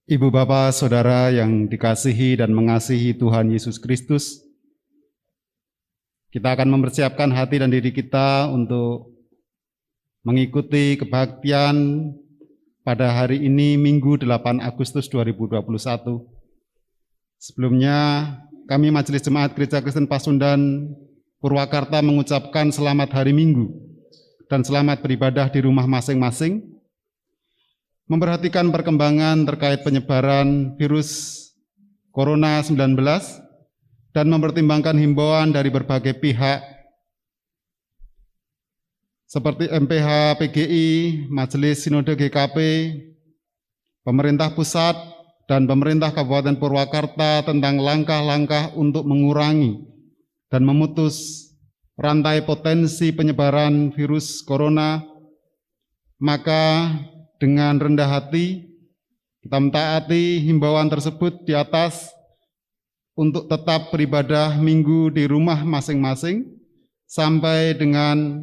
Ibu Bapa, Saudara yang dikasihi dan mengasihi Tuhan Yesus Kristus, kita akan mempersiapkan hati dan diri kita untuk mengikuti kebaktian pada hari ini Minggu 8 Agustus 2021. Sebelumnya, kami Majelis Jemaat Gereja Kristen Pasundan Purwakarta mengucapkan selamat hari Minggu dan selamat beribadah di rumah masing-masing, memperhatikan perkembangan terkait penyebaran virus Corona 19 dan mempertimbangkan himbauan dari berbagai pihak seperti MPH PGI, Majelis Sinode GKP, pemerintah pusat, dan pemerintah Kabupaten Purwakarta tentang langkah-langkah untuk mengurangi dan memutus rantai potensi penyebaran virus corona. Maka dengan rendah hati kita mentaati himbauan tersebut di atas untuk tetap beribadah minggu di rumah masing-masing sampai dengan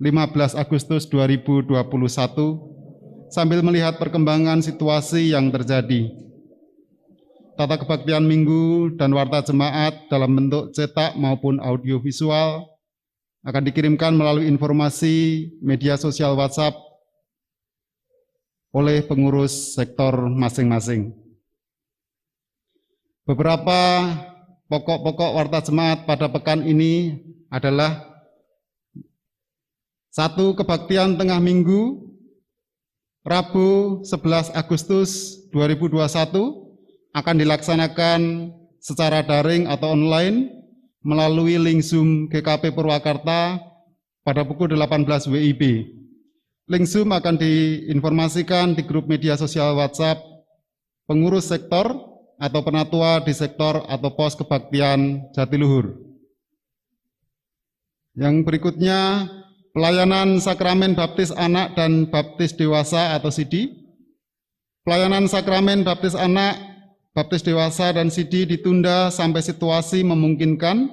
15 Agustus 2021 sambil melihat perkembangan situasi yang terjadi. Tata kebaktian minggu dan warta jemaat dalam bentuk cetak maupun audiovisual akan dikirimkan melalui informasi media sosial WhatsApp oleh pengurus sektor masing-masing. Beberapa pokok-pokok warta jemaat pada pekan ini adalah: 1. Kebaktian tengah minggu Rabu 11 Agustus 2021 akan dilaksanakan secara daring atau online melalui link Zoom GKP Purwakarta pada pukul 18 WIB. Link Zoom akan diinformasikan di grup media sosial WhatsApp pengurus sektor atau penatua di sektor atau pos kebaktian Jatiluhur. Yang berikutnya, pelayanan sakramen baptis anak dan baptis dewasa atau SIDI. Pelayanan sakramen baptis anak, baptis dewasa, dan SIDI ditunda sampai situasi memungkinkan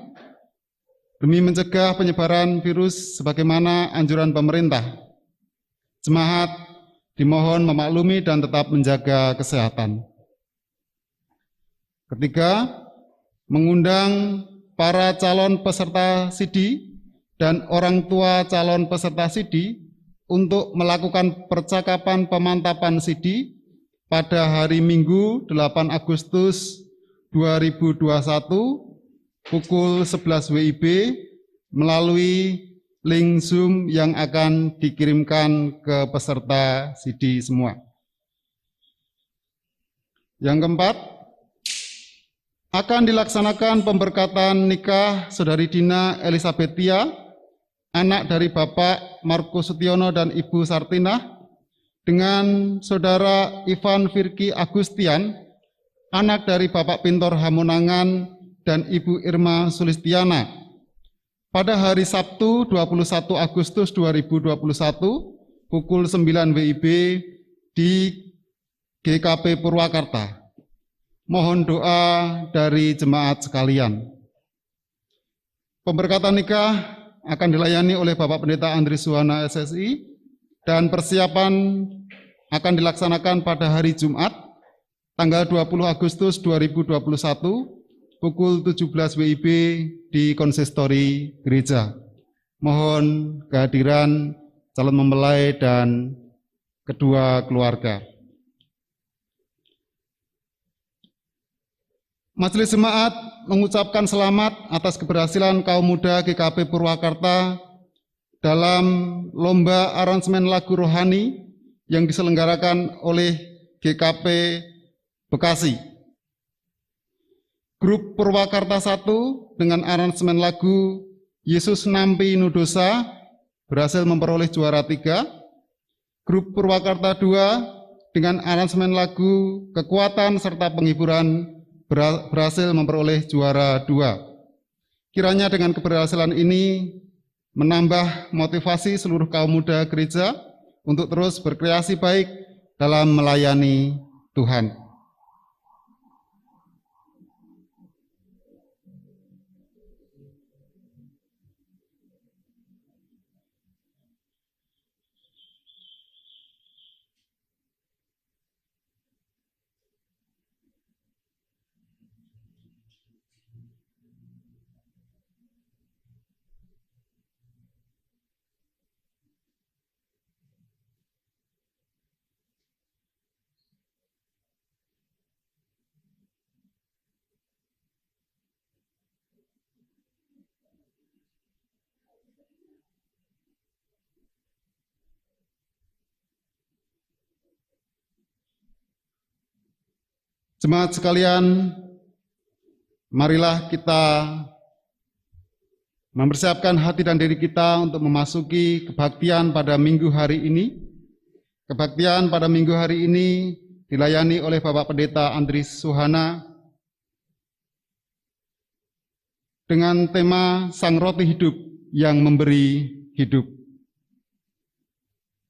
demi mencegah penyebaran virus sebagaimana anjuran pemerintah. Jemaat dimohon memaklumi dan tetap menjaga kesehatan. Ketiga, mengundang para calon peserta SIDI dan orang tua calon peserta SIDI untuk melakukan percakapan pemantapan SIDI pada hari Minggu 8 Agustus 2021 pukul 11 WIB melalui link Zoom yang akan dikirimkan ke peserta SIDI semua. Yang keempat, akan dilaksanakan pemberkatan nikah Saudari Dina Elisabethia, anak dari Bapak Marco Sutiono dan Ibu Sartinah, dengan Saudara Ivan Firki Agustian, anak dari Bapak Pintor Hamonangan dan Ibu Irma Sulistiana, pada hari Sabtu 21 Agustus 2021 pukul 9 WIB di GKP Purwakarta. Mohon doa dari jemaat sekalian. Pemberkatan nikah akan dilayani oleh Bapak Pendeta Andri Suwana SSI dan persiapan akan dilaksanakan pada hari Jumat tanggal 20 Agustus 2021 pukul 17 WIB di konsistori gereja. Mohon kehadiran calon mempelai dan kedua keluarga. Majelis Jemaat mengucapkan selamat atas keberhasilan kaum muda GKP Purwakarta dalam lomba aransemen lagu rohani yang diselenggarakan oleh GKP Bekasi. Grup Purwakarta 1 dengan aransemen lagu Yesus Nampi Nudosa berhasil memperoleh juara 3. Grup Purwakarta 2 dengan aransemen lagu Kekuatan serta Penghiburan berhasil memperoleh juara 2. Kiranya dengan keberhasilan ini menambah motivasi seluruh kaum muda gereja untuk terus berkreasi baik dalam melayani Tuhan. Jemaat sekalian, marilah kita mempersiapkan hati dan diri kita untuk memasuki kebaktian pada minggu hari ini. Kebaktian pada minggu hari ini dilayani oleh Bapak Pendeta Andris Suhana dengan tema Sang Roti Hidup yang memberi hidup.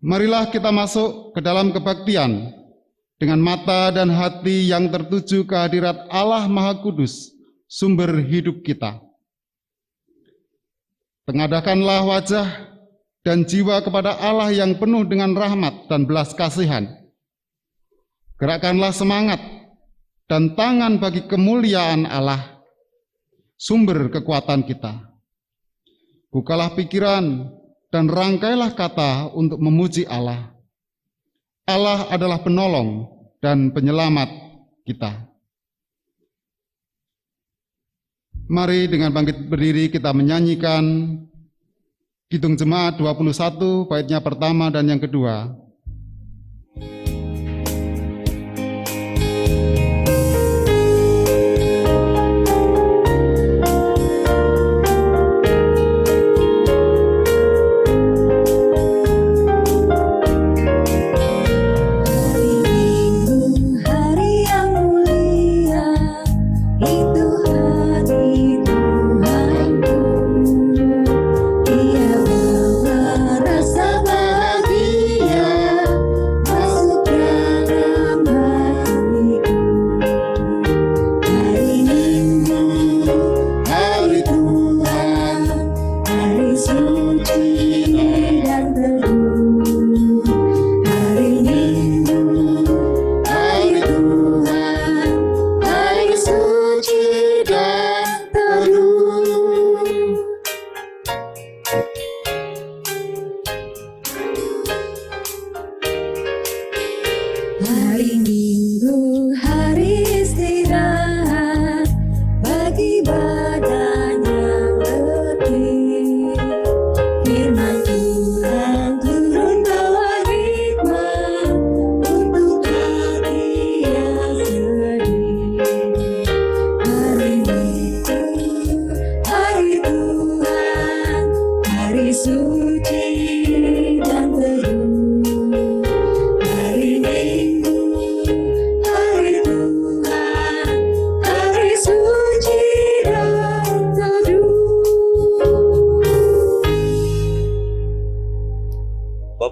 Marilah kita masuk ke dalam kebaktian dengan mata dan hati yang tertuju ke hadirat Allah Maha Kudus, sumber hidup kita. Tengadahkanlah wajah dan jiwa kepada Allah yang penuh dengan rahmat dan belas kasihan. Gerakkanlah semangat dan tangan bagi kemuliaan Allah, sumber kekuatan kita. Bukalah pikiran dan rangkailah kata untuk memuji Allah. Allah adalah penolong dan penyelamat kita. Mari dengan bangkit berdiri kita menyanyikan Kidung Jemaat 21, baitnya pertama dan yang kedua.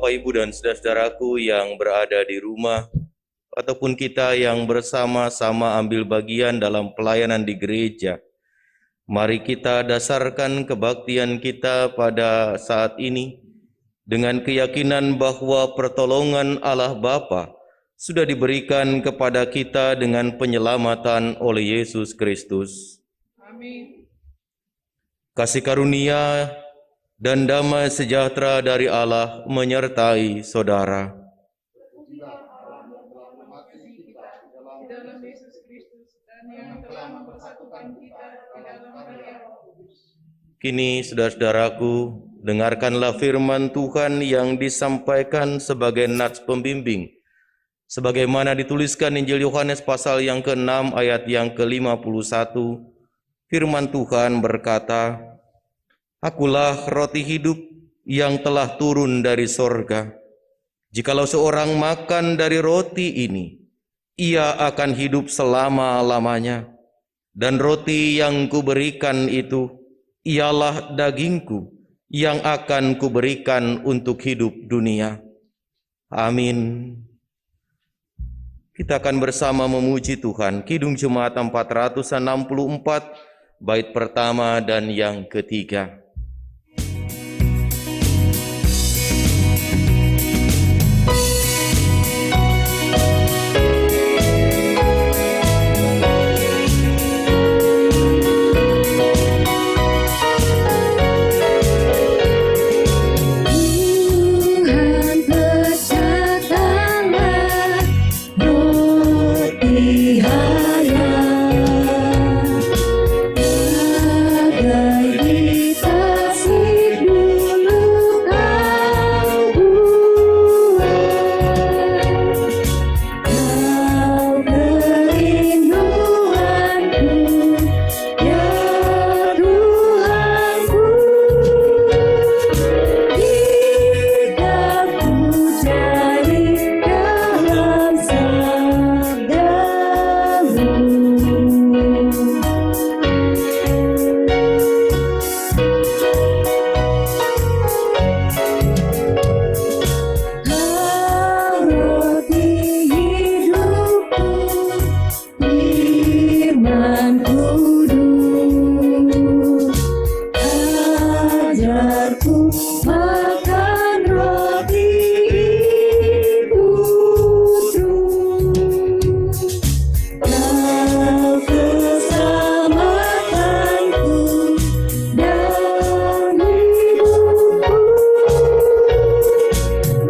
Bapak, Ibu, dan saudara-saudaraku yang berada di rumah, ataupun kita yang bersama-sama ambil bagian dalam pelayanan di gereja, mari kita dasarkan kebaktian kita pada saat ini dengan keyakinan bahwa pertolongan Allah Bapa sudah diberikan kepada kita dengan penyelamatan oleh Yesus Kristus. Amin. Kasih karunia dan damai sejahtera dari Allah menyertai saudara. Dalam Yesus Kristus dan yang telah mempersatukan kita di dalam Dia. Kini saudara-saudaraku, dengarkanlah firman Tuhan yang disampaikan sebagai nats pembimbing, sebagaimana dituliskan Injil Yohanes pasal yang ke-6 ayat yang ke-51. Firman Tuhan berkata, Akulah roti hidup yang telah turun dari sorga. Jikalau seorang makan dari roti ini, ia akan hidup selama-lamanya. Dan roti yang kuberikan itu, ialah dagingku yang akan kuberikan untuk hidup dunia. Amin. Kita akan bersama memuji Tuhan. Kidung Jemaat 464, bait pertama dan yang ketiga. Bagai kita dengan kudus. Ajarku makan roti itu terus. Kau keselamatanku dan hidupku.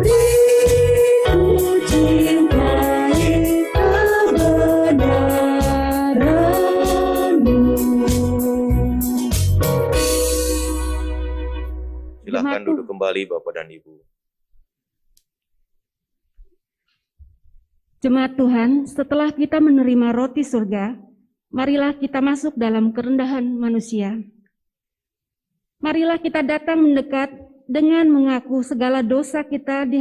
Beriku cintai kebenaran-Mu. Silakan duduk kembali Bapak dan Ibu. Jemaat Tuhan, setelah kita menerima roti surga, marilah kita masuk dalam kerendahan manusia. Marilah kita datang mendekat dengan mengaku segala dosa kita di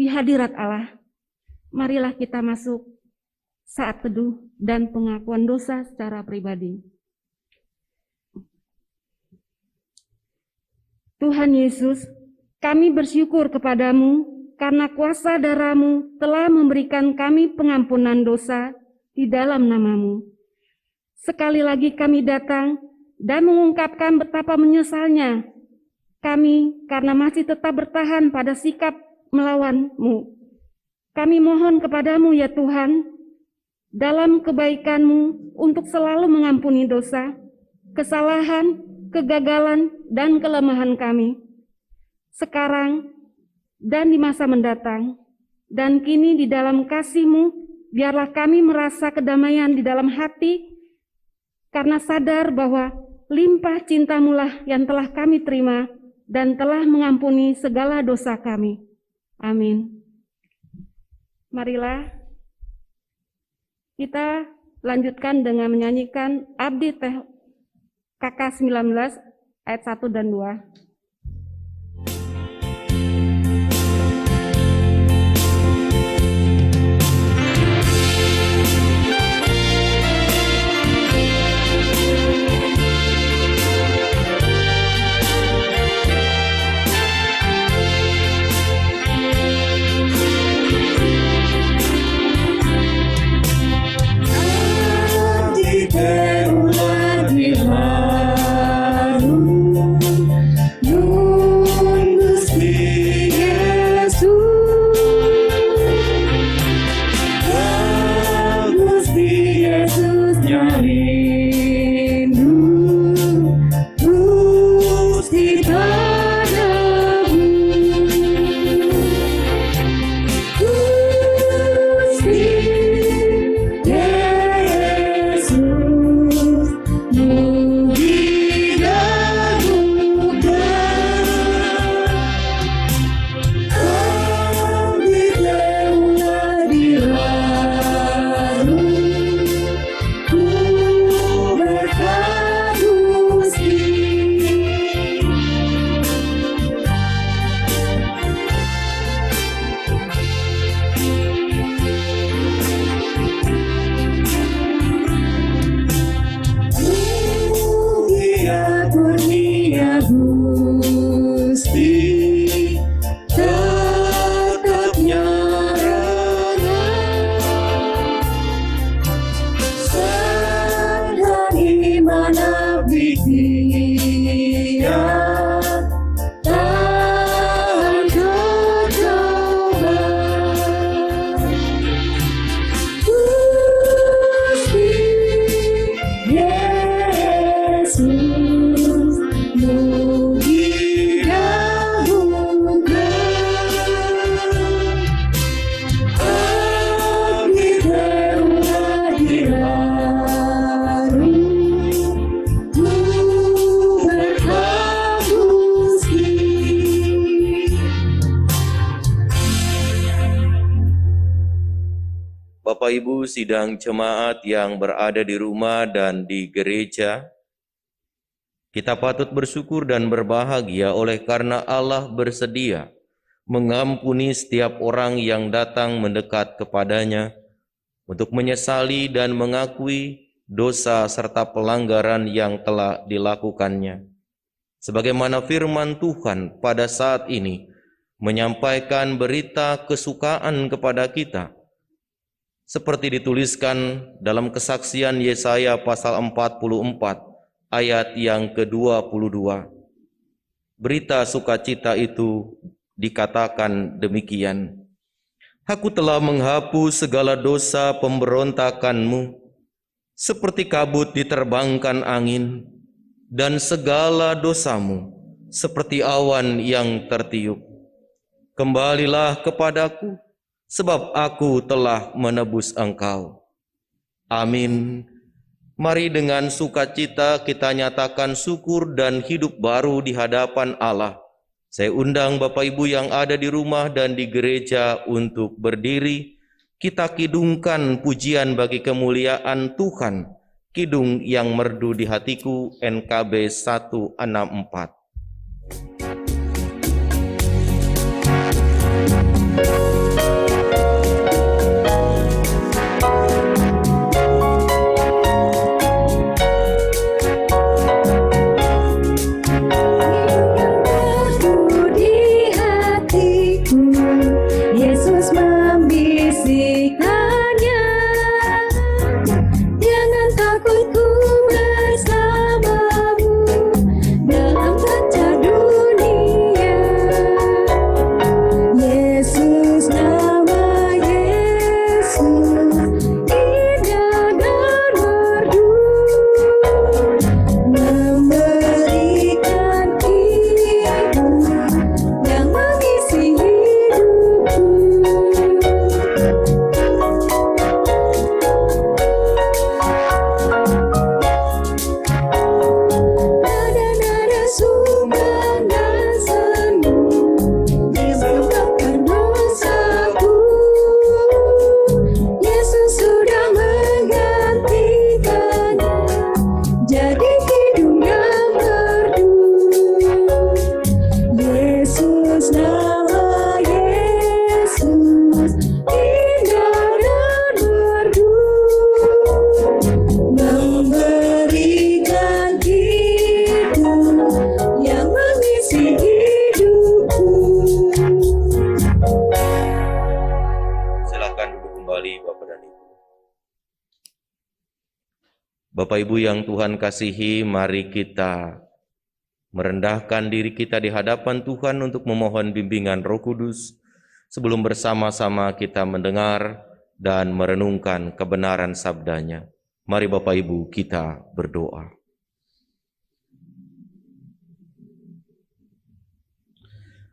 hadirat Allah. Marilah kita masuk saat teduh dan pengakuan dosa secara pribadi. Tuhan Yesus, kami bersyukur kepadamu karena kuasa darah-Mu telah memberikan kami pengampunan dosa di dalam nama-Mu. Sekali lagi kami datang dan mengungkapkan betapa menyesalnya kami karena masih tetap bertahan pada sikap melawan-Mu. Kami mohon kepadamu ya Tuhan, dalam kebaikan-Mu untuk selalu mengampuni dosa, kesalahan, kegagalan, dan kelemahan kami. Sekarang dan di masa mendatang, dan kini di dalam kasih-Mu, biarlah kami merasa kedamaian di dalam hati, karena sadar bahwa limpah cinta-Mu lah yang telah kami terima dan telah mengampuni segala dosa kami. Amin. Marilah kita lanjutkan dengan menyanyikan Abdi Teh KK 19 ayat 1 dan 2. Bapak Ibu sidang jemaat yang berada di rumah dan di gereja, kita patut bersyukur dan berbahagia oleh karena Allah bersedia mengampuni setiap orang yang datang mendekat kepadanya untuk menyesali dan mengakui dosa serta pelanggaran yang telah dilakukannya. Sebagaimana firman Tuhan pada saat ini menyampaikan berita kesukaan kepada kita, seperti dituliskan dalam kesaksian Yesaya pasal 44 ayat yang ke-22. Berita sukacita itu dikatakan demikian. Aku telah menghapus segala dosa pemberontakanmu, seperti kabut diterbangkan angin, dan segala dosamu seperti awan yang tertiup. Kembalilah kepadaku, sebab aku telah menebus engkau. Amin. Mari dengan sukacita kita nyatakan syukur dan hidup baru di hadapan Allah. Saya undang Bapak Ibu yang ada di rumah dan di gereja untuk berdiri. Kita kidungkan pujian bagi kemuliaan Tuhan. Kidung yang merdu di hatiku, NKB 164. Bapak Ibu yang Tuhan kasihi, mari kita merendahkan diri kita di hadapan Tuhan untuk memohon bimbingan Roh Kudus sebelum bersama-sama kita mendengar dan merenungkan kebenaran sabdanya. Mari Bapak Ibu kita berdoa.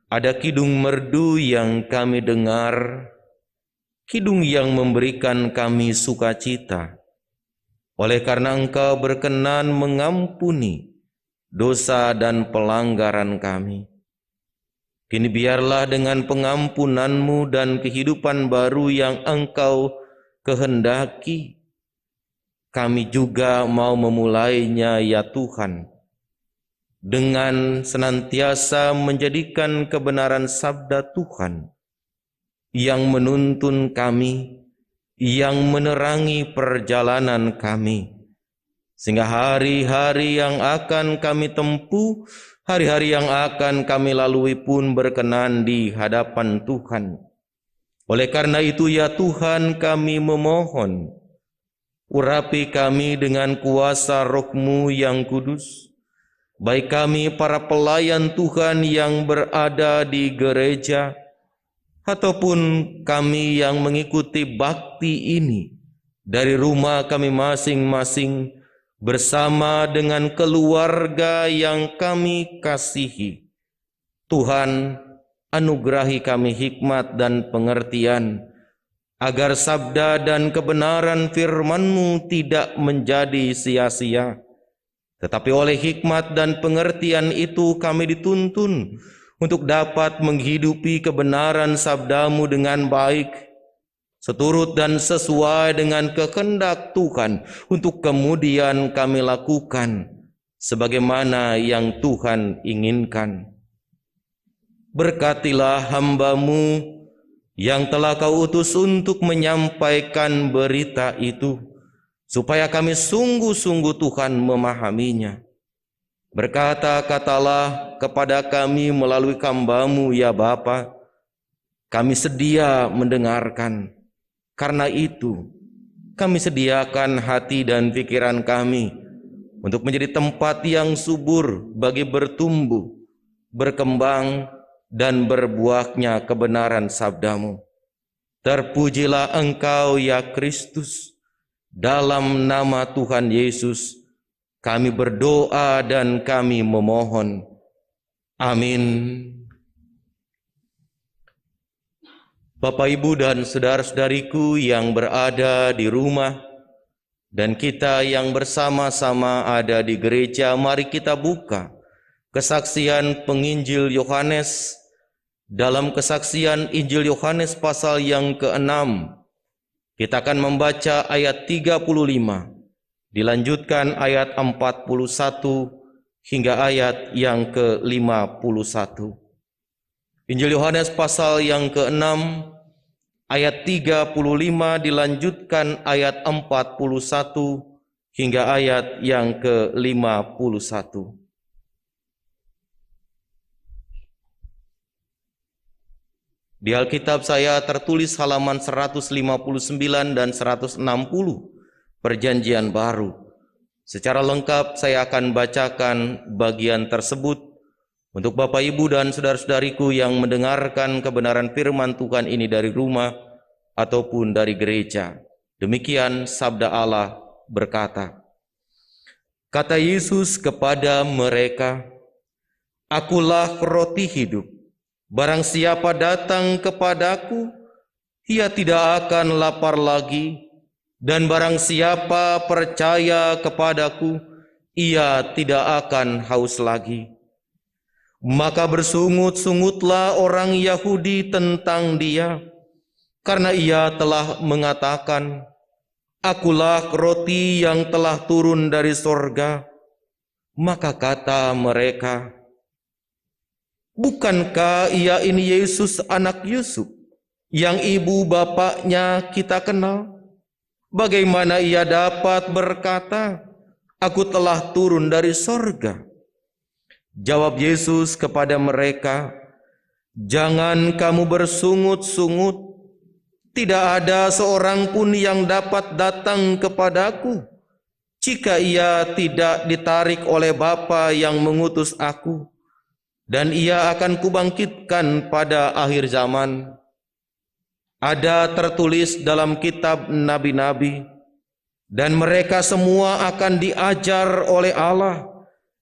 Ada kidung merdu yang kami dengar, kidung yang memberikan kami sukacita. Oleh karena Engkau berkenan mengampuni dosa dan pelanggaran kami. Kini biarlah dengan pengampunan-Mu dan kehidupan baru yang Engkau kehendaki, kami juga mau memulainya ya Tuhan, dengan senantiasa menjadikan kebenaran sabda Tuhan yang menuntun kami, yang menerangi perjalanan kami, sehingga hari-hari yang akan kami tempuh, hari-hari yang akan kami lalui pun berkenan di hadapan Tuhan. Oleh karena itu ya Tuhan, kami memohon, urapi kami dengan kuasa Roh-Mu yang kudus, baik kami para pelayan Tuhan yang berada di gereja, ataupun kami yang mengikuti bakti ini dari rumah kami masing-masing bersama dengan keluarga yang kami kasihi. Tuhan, anugerahi kami hikmat dan pengertian, agar sabda dan kebenaran firman-Mu tidak menjadi sia-sia. Tetapi oleh hikmat dan pengertian itu kami dituntun untuk dapat menghidupi kebenaran sabda-Mu dengan baik, seturut dan sesuai dengan kehendak Tuhan, untuk kemudian kami lakukan sebagaimana yang Tuhan inginkan. Berkatilah hamba-Mu yang telah Kau utus untuk menyampaikan berita itu, supaya kami sungguh-sungguh Tuhan memahaminya. Berkata-katalah kepada kami melalui hamba-Mu ya Bapa, kami sedia mendengarkan, Karena itu, kami sediakan hati dan pikiran kami untuk menjadi tempat yang subur bagi bertumbuh, berkembang, dan berbuahnya kebenaran sabdamu. Terpujilah Engkau ya Kristus. Dalam nama Tuhan Yesus, kami berdoa dan kami memohon. Amin. Bapak, Ibu, dan saudara-saudariku yang berada di rumah, dan kita yang bersama-sama ada di gereja, mari kita buka kesaksian penginjil Yohanes. Dalam kesaksian Injil Yohanes pasal yang ke-6, kita akan membaca ayat 35, dilanjutkan ayat 41 hingga ayat yang ke-51. Injil Yohanes pasal yang ke-6, ayat 35 dilanjutkan ayat 41 hingga ayat yang ke-51. Di Alkitab saya tertulis halaman 159 dan 160 Perjanjian Baru. Secara lengkap saya akan bacakan bagian tersebut untuk Bapak, Ibu, dan saudara-saudariku yang mendengarkan kebenaran firman Tuhan ini dari rumah ataupun dari gereja. Demikian sabda Allah berkata, kata Yesus kepada mereka, "Akulah roti hidup. Barang siapa datang kepadaku, ia tidak akan lapar lagi, dan barang siapa percaya kepadaku, ia tidak akan haus lagi." Maka bersungut-sungutlah orang Yahudi tentang dia, karena ia telah mengatakan, "Akulah roti yang telah turun dari sorga." Maka kata mereka, "Bukankah ia ini Yesus anak Yusuf, yang ibu bapaknya kita kenal? Bagaimana ia dapat berkata, 'Aku telah turun dari sorga'?" Jawab Yesus kepada mereka, "Jangan kamu bersungut-sungut. Tidak ada seorang pun yang dapat datang kepadaku jika ia tidak ditarik oleh Bapa yang mengutus aku, dan ia akan kubangkitkan pada akhir zaman. Ada tertulis dalam kitab nabi-nabi, dan mereka semua akan diajar oleh Allah,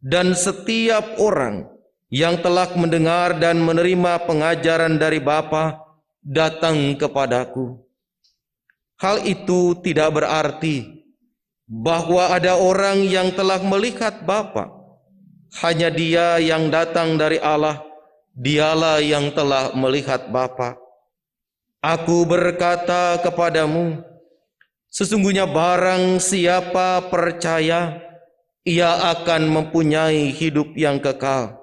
dan setiap orang yang telah mendengar dan menerima pengajaran dari Bapa datang kepadaku. Hal itu tidak berarti bahwa ada orang yang telah melihat Bapa. Hanya Dia yang datang dari Allah, Dialah yang telah melihat Bapa. Aku berkata kepadamu, sesungguhnya barang siapa percaya, ia akan mempunyai hidup yang kekal.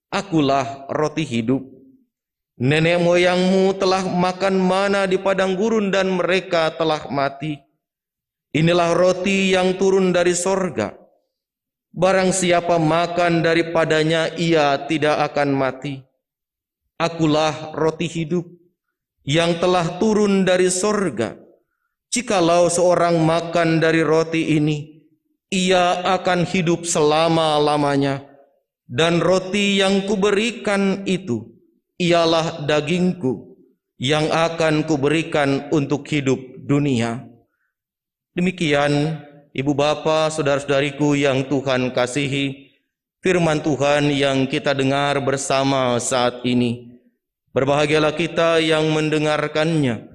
Akulah roti hidup. Nenek moyangmu telah makan mana di padang gurun dan mereka telah mati. Inilah roti yang turun dari sorga. Barang siapa makan daripadanya, ia tidak akan mati. Akulah roti hidup yang telah turun dari sorga. Jikalau seorang makan dari roti ini, ia akan hidup selama-lamanya. Dan roti yang kuberikan itu ialah dagingku yang akan kuberikan untuk hidup dunia. Demikian, Ibu Bapa, saudara-saudariku yang Tuhan kasihi, firman Tuhan yang kita dengar bersama saat ini. Berbahagialah kita yang mendengarkannya,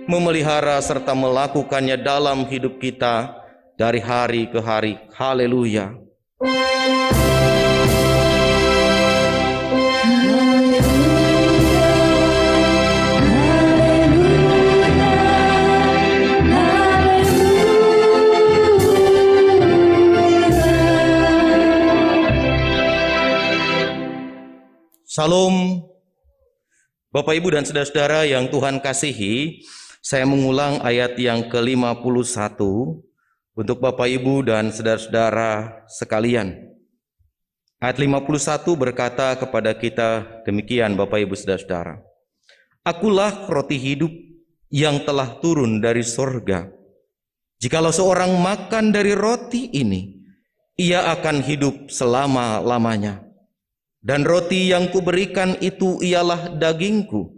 memelihara serta melakukannya dalam hidup kita dari hari ke hari. Haleluya. Salam. Bapak, Ibu, dan saudara-saudara yang Tuhan kasihi, saya mengulang ayat yang ke-51 untuk Bapak, Ibu, dan saudara-saudara sekalian. Ayat 51 berkata kepada kita demikian, Bapak, Ibu, saudara-saudara. Akulah roti hidup yang telah turun dari sorga. Jikalau seorang makan dari roti ini, ia akan hidup selama-lamanya. Dan roti yang kuberikan itu ialah dagingku,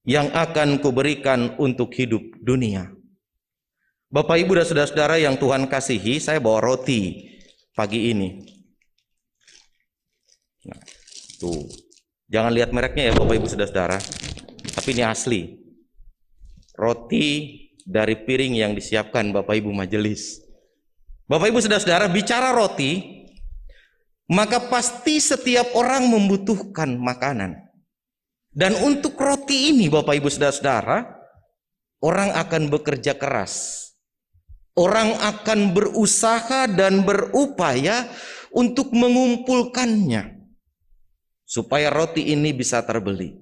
yang akan kuberikan untuk hidup dunia. Bapak, Ibu, dan saudara-saudara yang Tuhan kasihi, saya bawa roti pagi ini. Nah, tuh. Jangan lihat mereknya ya Bapak, Ibu, saudara-saudara. Tapi ini asli. Roti dari piring yang disiapkan Bapak Ibu majelis. Bapak Ibu saudara-saudara, bicara roti, maka pasti setiap orang membutuhkan makanan. Dan untuk roti ini Bapak Ibu saudara-saudara, orang akan bekerja keras. Orang akan berusaha dan berupaya untuk mengumpulkannya. Supaya roti ini bisa terbeli.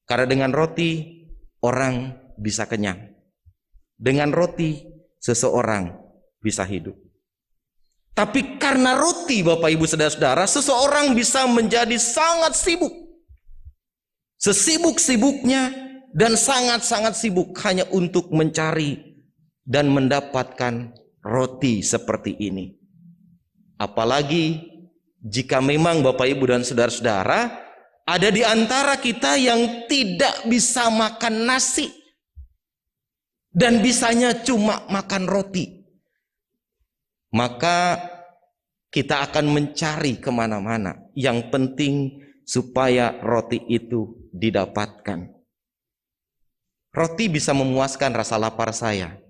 Karena dengan roti, orang bisa kenyang. Dengan roti, seseorang bisa hidup. Tapi karena roti Bapak Ibu saudara-saudara, seseorang bisa menjadi sangat sibuk. Sesibuk-sibuknya dan sangat-sangat sibuk hanya untuk mencari dan mendapatkan roti seperti ini. Apalagi jika memang Bapak Ibu dan saudara-saudara ada di antara kita yang tidak bisa makan nasi dan bisanya cuma makan roti, maka kita akan mencari kemana-mana. Yang penting supaya roti itu didapatkan. Roti bisa memuaskan rasa lapar saya.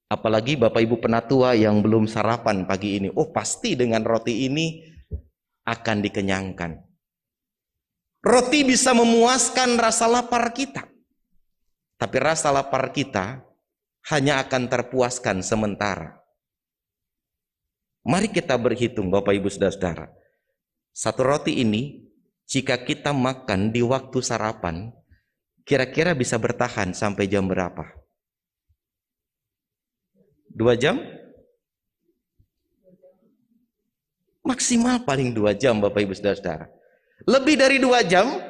Apalagi Bapak Ibu penatua yang belum sarapan pagi ini. Oh, pasti dengan roti ini akan dikenyangkan. Roti bisa memuaskan rasa lapar kita. Tapi rasa lapar kita hanya akan terpuaskan sementara. Mari kita berhitung Bapak Ibu saudara-saudara. Satu roti ini jika kita makan di waktu sarapan, kira-kira bisa bertahan sampai jam berapa? 2 jam? Maksimal paling 2 jam Bapak Ibu saudara-saudara. Lebih dari 2 jam,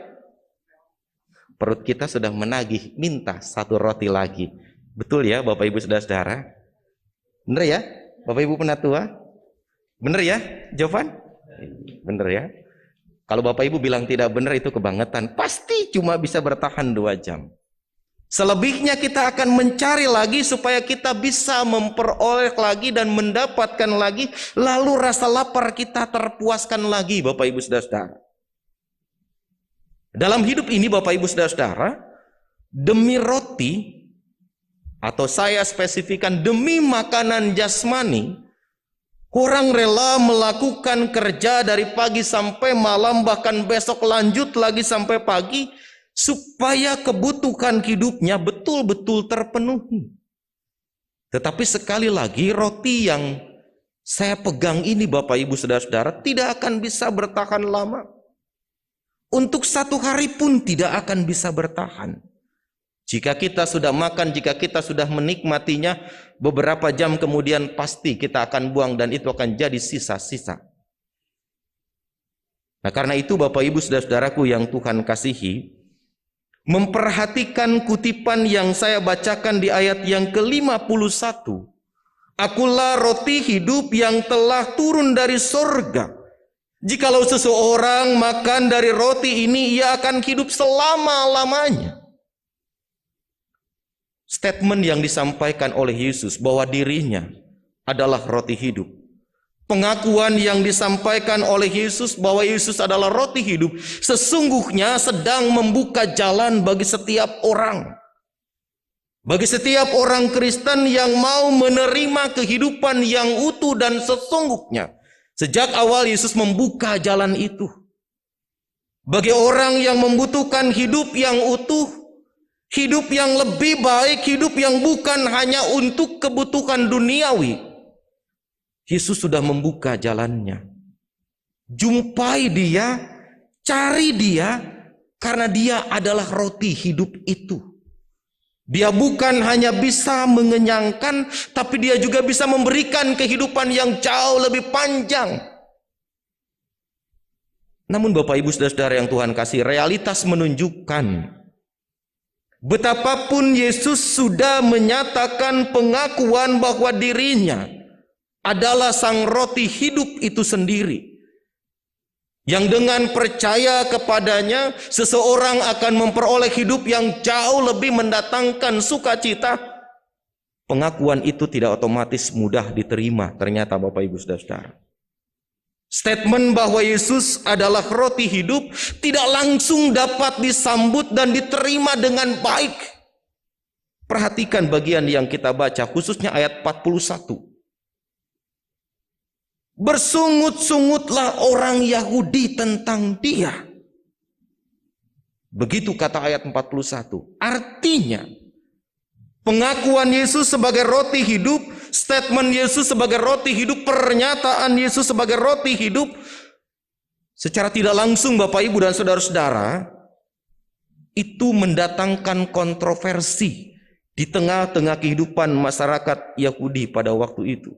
perut kita sudah menagih minta satu roti lagi. Betul ya Bapak Ibu saudara-saudara? Benar ya Bapak Ibu penatua? Benar ya jawaban? Benar ya? Kalau Bapak Ibu bilang tidak benar itu kebangetan. Pasti cuma bisa bertahan 2 jam. Selebihnya kita akan mencari lagi supaya kita bisa memperoleh lagi dan mendapatkan lagi. Lalu rasa lapar kita terpuaskan lagi Bapak Ibu saudara-saudara. Dalam hidup ini Bapak Ibu saudara-saudara, demi roti, atau saya spesifikkan demi makanan jasmani, orang rela melakukan kerja dari pagi sampai malam, bahkan besok lanjut lagi sampai pagi, supaya kebutuhan hidupnya betul-betul terpenuhi. Tetapi sekali lagi roti yang saya pegang ini Bapak Ibu saudara-saudara tidak akan bisa bertahan lama. Untuk 1 hari pun tidak akan bisa bertahan. Jika kita sudah makan, jika kita sudah menikmatinya, beberapa jam kemudian pasti kita akan buang dan itu akan jadi sisa-sisa. Nah karena itu Bapak Ibu saudara-saudaraku yang Tuhan kasihi, memperhatikan kutipan yang saya bacakan di ayat yang ke-51. Akulah roti hidup yang telah turun dari sorga. Jikalau seseorang makan dari roti ini, ia akan hidup selama-lamanya. Statement yang disampaikan oleh Yesus bahwa dirinya adalah roti hidup. Pengakuan yang disampaikan oleh Yesus bahwa Yesus adalah roti hidup sesungguhnya sedang membuka jalan bagi setiap orang. Bagi setiap orang Kristen yang mau menerima kehidupan yang utuh dan sesungguhnya. Sejak awal Yesus membuka jalan itu. Bagi orang yang membutuhkan hidup yang utuh, hidup yang lebih baik, hidup yang bukan hanya untuk kebutuhan duniawi, Yesus sudah membuka jalannya. Jumpai dia, cari dia, karena dia adalah roti hidup itu. Dia bukan hanya bisa mengenyangkan, tapi dia juga bisa memberikan kehidupan yang jauh lebih panjang. Namun Bapak Ibu saudara-saudara yang Tuhan kasih, realitas menunjukkan Betapapun Yesus sudah menyatakan pengakuan bahwa dirinya adalah sang roti hidup itu sendiri, yang dengan percaya kepadanya seseorang akan memperoleh hidup yang jauh lebih mendatangkan sukacita. Pengakuan itu tidak otomatis mudah diterima ternyata Bapak Ibu Saudara-saudara. Statement bahwa Yesus adalah roti hidup tidak langsung dapat disambut dan diterima dengan baik. Perhatikan bagian yang kita baca, khususnya ayat 41. Bersungut-sungutlah orang Yahudi tentang dia. Begitu kata ayat 41. Artinya, pengakuan Yesus sebagai roti hidup, statement Yesus sebagai roti hidup, pernyataan Yesus sebagai roti hidup, secara tidak langsung Bapak Ibu dan saudara-saudara, itu mendatangkan kontroversi di tengah-tengah kehidupan masyarakat Yahudi pada waktu itu.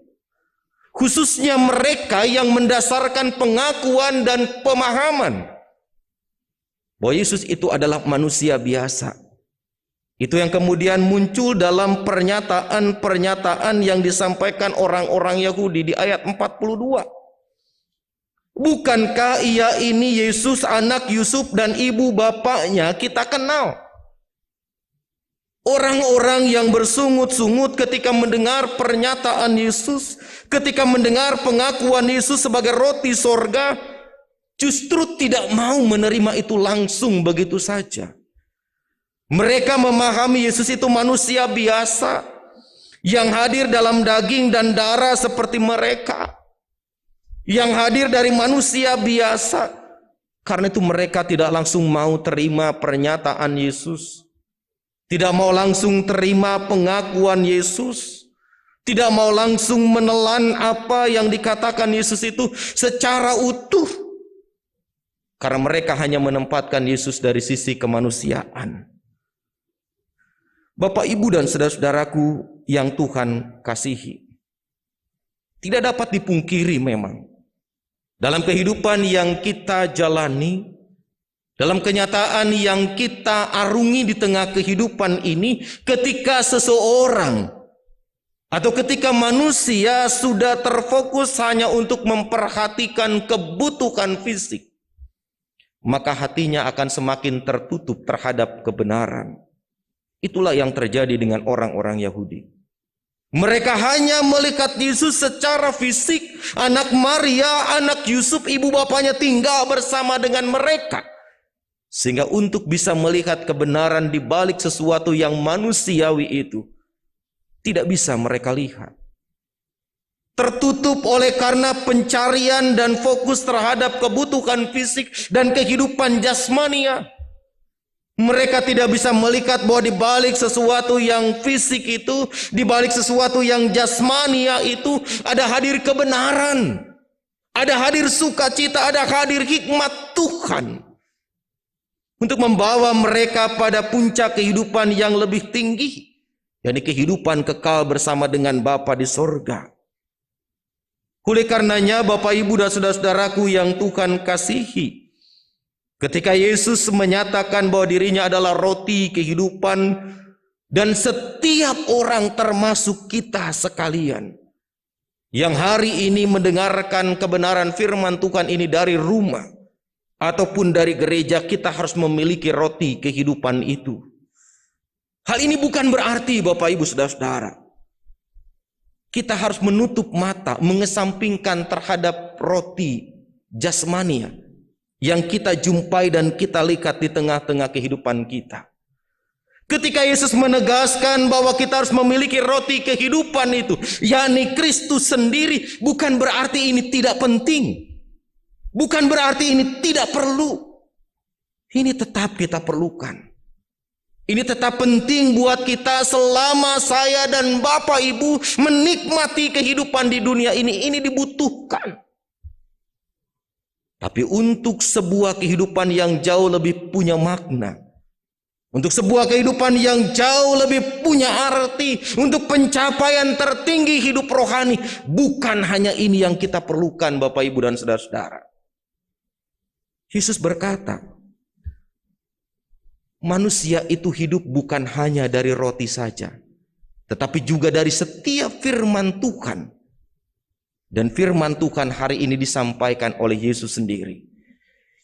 Khususnya mereka yang mendasarkan pengakuan dan pemahaman bahwa Yesus itu adalah manusia biasa. Itu yang kemudian muncul dalam pernyataan-pernyataan yang disampaikan orang-orang Yahudi di ayat 42. Bukankah ia ini Yesus anak Yusuf dan ibu bapaknya kita kenal? Orang-orang yang bersungut-sungut ketika mendengar pernyataan Yesus, ketika mendengar pengakuan Yesus sebagai roti sorga, justru tidak mau menerima itu langsung begitu saja. Mereka memahami Yesus itu manusia biasa yang hadir dalam daging dan darah seperti mereka, yang hadir dari manusia biasa. Karena itu mereka tidak langsung mau terima pernyataan Yesus, tidak mau langsung terima pengakuan Yesus, tidak mau langsung menelan apa yang dikatakan Yesus itu secara utuh. Karena mereka hanya menempatkan Yesus dari sisi kemanusiaan. Bapak, Ibu, dan saudara-saudaraku yang Tuhan kasihi, tidak dapat dipungkiri memang dalam kehidupan yang kita jalani, dalam kenyataan yang kita arungi di tengah kehidupan ini, ketika seseorang atau ketika manusia sudah terfokus hanya untuk memperhatikan kebutuhan fisik, maka hatinya akan semakin tertutup terhadap kebenaran. Itulah yang terjadi dengan orang-orang Yahudi. Mereka hanya melihat Yesus secara fisik, anak Maria, anak Yusuf, ibu bapaknya tinggal bersama dengan mereka. Sehingga untuk bisa melihat kebenaran di balik sesuatu yang manusiawi itu, tidak bisa mereka lihat. Tertutup oleh karena pencarian dan fokus terhadap kebutuhan fisik dan kehidupan jasmania. Mereka tidak bisa melihat bahwa di balik sesuatu yang fisik itu, di balik sesuatu yang jasmania itu, ada hadir kebenaran, ada hadir sukacita, ada hadir hikmat Tuhan untuk membawa mereka pada puncak kehidupan yang lebih tinggi, yakni kehidupan kekal bersama dengan Bapa di sorga. Oleh karenanya Bapak, Ibu, dan saudara-saudaraku yang Tuhan kasihi, ketika Yesus menyatakan bahwa dirinya adalah roti kehidupan, dan setiap orang termasuk kita sekalian yang hari ini mendengarkan kebenaran firman Tuhan ini dari rumah ataupun dari gereja, kita harus memiliki roti kehidupan itu. Hal ini bukan berarti Bapak, Ibu, saudara-saudara, kita harus menutup mata, mengesampingkan terhadap roti jasmania yang kita jumpai dan kita lihat di tengah-tengah kehidupan kita. Ketika Yesus menegaskan bahwa kita harus memiliki roti kehidupan itu, yakni Kristus sendiri, bukan berarti ini tidak penting. Bukan berarti ini tidak perlu. Ini tetap kita perlukan. Ini tetap penting buat kita selama saya dan Bapak Ibu menikmati kehidupan di dunia ini. Ini dibutuhkan. Tapi untuk sebuah kehidupan yang jauh lebih punya makna, untuk sebuah kehidupan yang jauh lebih punya arti, untuk pencapaian tertinggi hidup rohani, bukan hanya ini yang kita perlukan Bapak, Ibu, dan saudara-saudara. Yesus berkata, manusia itu hidup bukan hanya dari roti saja, tetapi juga dari setiap firman Tuhan. Dan firman Tuhan hari ini disampaikan oleh Yesus sendiri.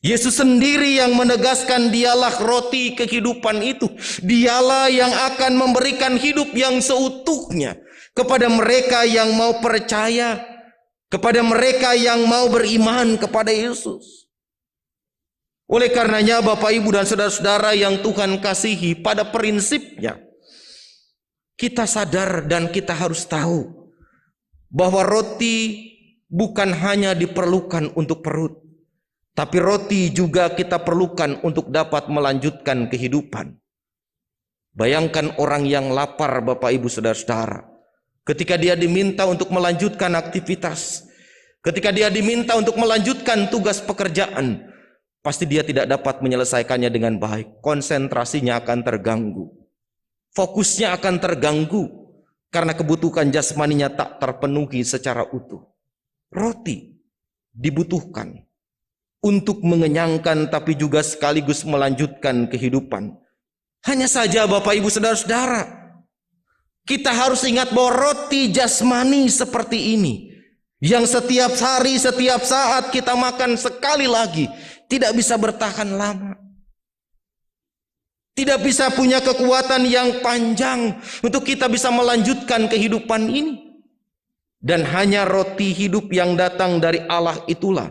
Yesus sendiri yang menegaskan dialah roti kehidupan itu. Dialah yang akan memberikan hidup yang seutuhnya kepada mereka yang mau percaya, kepada mereka yang mau beriman kepada Yesus. Oleh karenanya Bapak Ibu dan saudara-saudara yang Tuhan kasihi, pada prinsipnya kita sadar dan kita harus tahu bahwa roti bukan hanya diperlukan untuk perut, tapi roti juga kita perlukan untuk dapat melanjutkan kehidupan. Bayangkan orang yang lapar Bapak Ibu saudara-saudara, ketika dia diminta untuk melanjutkan aktivitas, ketika dia diminta untuk melanjutkan tugas pekerjaan, pasti dia tidak dapat menyelesaikannya dengan baik. Konsentrasinya akan terganggu, fokusnya akan terganggu, karena kebutuhan jasmaninya tak terpenuhi secara utuh. Roti dibutuhkan untuk mengenyangkan, tapi juga sekaligus melanjutkan kehidupan. Hanya saja Bapak Ibu saudara-saudara, kita harus ingat bahwa roti jasmani seperti ini, yang setiap hari, setiap saat kita makan sekali lagi, tidak bisa bertahan lama. Tidak bisa punya kekuatan yang panjang untuk kita bisa melanjutkan kehidupan ini. Dan hanya roti hidup yang datang dari Allah itulah,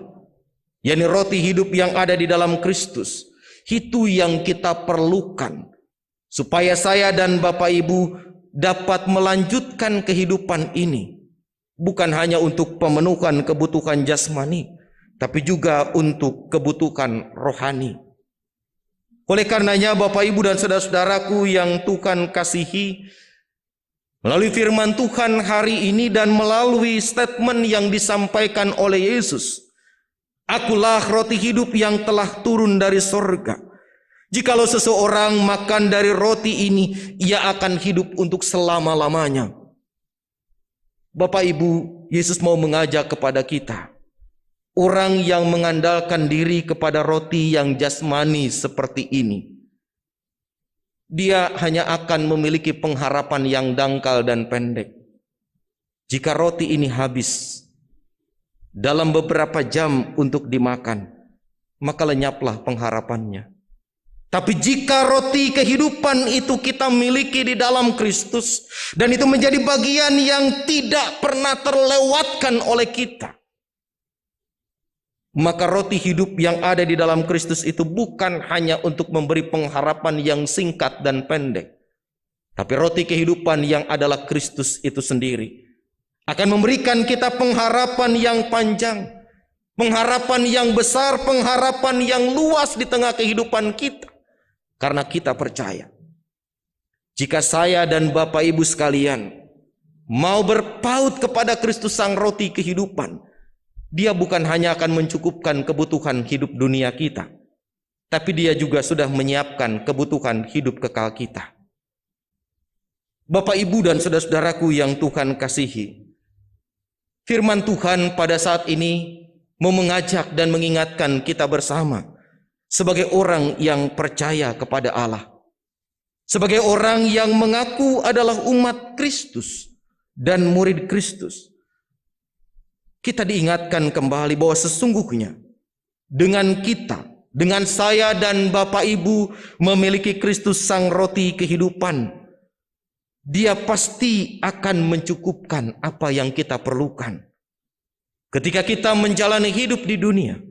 yakni roti hidup yang ada di dalam Kristus, itu yang kita perlukan supaya saya dan Bapak Ibu dapat melanjutkan kehidupan ini, bukan hanya untuk pemenuhan kebutuhan jasmani, tapi juga untuk kebutuhan rohani. Oleh karenanya Bapak Ibu dan saudara-saudaraku yang Tuhan kasihi, melalui firman Tuhan hari ini dan melalui statement yang disampaikan oleh Yesus, "Akulah roti hidup yang telah turun dari sorga. Jikalau seseorang makan dari roti ini, ia akan hidup untuk selama-lamanya." Bapak Ibu, Yesus mau mengajak kepada kita, orang yang mengandalkan diri kepada roti yang jasmani seperti ini, dia hanya akan memiliki pengharapan yang dangkal dan pendek. Jika roti ini habis dalam beberapa jam untuk dimakan, maka lenyaplah pengharapannya. Tapi jika roti kehidupan itu kita miliki di dalam Kristus, dan itu menjadi bagian yang tidak pernah terlewatkan oleh kita, maka roti hidup yang ada di dalam Kristus itu bukan hanya untuk memberi pengharapan yang singkat dan pendek, tapi roti kehidupan yang adalah Kristus itu sendiri akan memberikan kita pengharapan yang panjang, pengharapan yang besar, pengharapan yang luas di tengah kehidupan kita, karena kita percaya. Jika saya dan Bapak Ibu sekalian mau berpaut kepada Kristus Sang Roti Kehidupan, Dia bukan hanya akan mencukupkan kebutuhan hidup dunia kita, tapi Dia juga sudah menyiapkan kebutuhan hidup kekal kita. Bapak, Ibu, dan saudara-saudaraku yang Tuhan kasihi, firman Tuhan pada saat ini mau mengajak dan mengingatkan kita bersama sebagai orang yang percaya kepada Allah, sebagai orang yang mengaku adalah umat Kristus dan murid Kristus. Kita diingatkan kembali bahwa sesungguhnya dengan kita, dengan saya dan Bapak Ibu memiliki Kristus Sang Roti Kehidupan, Dia pasti akan mencukupkan apa yang kita perlukan. Ketika kita menjalani hidup di dunia,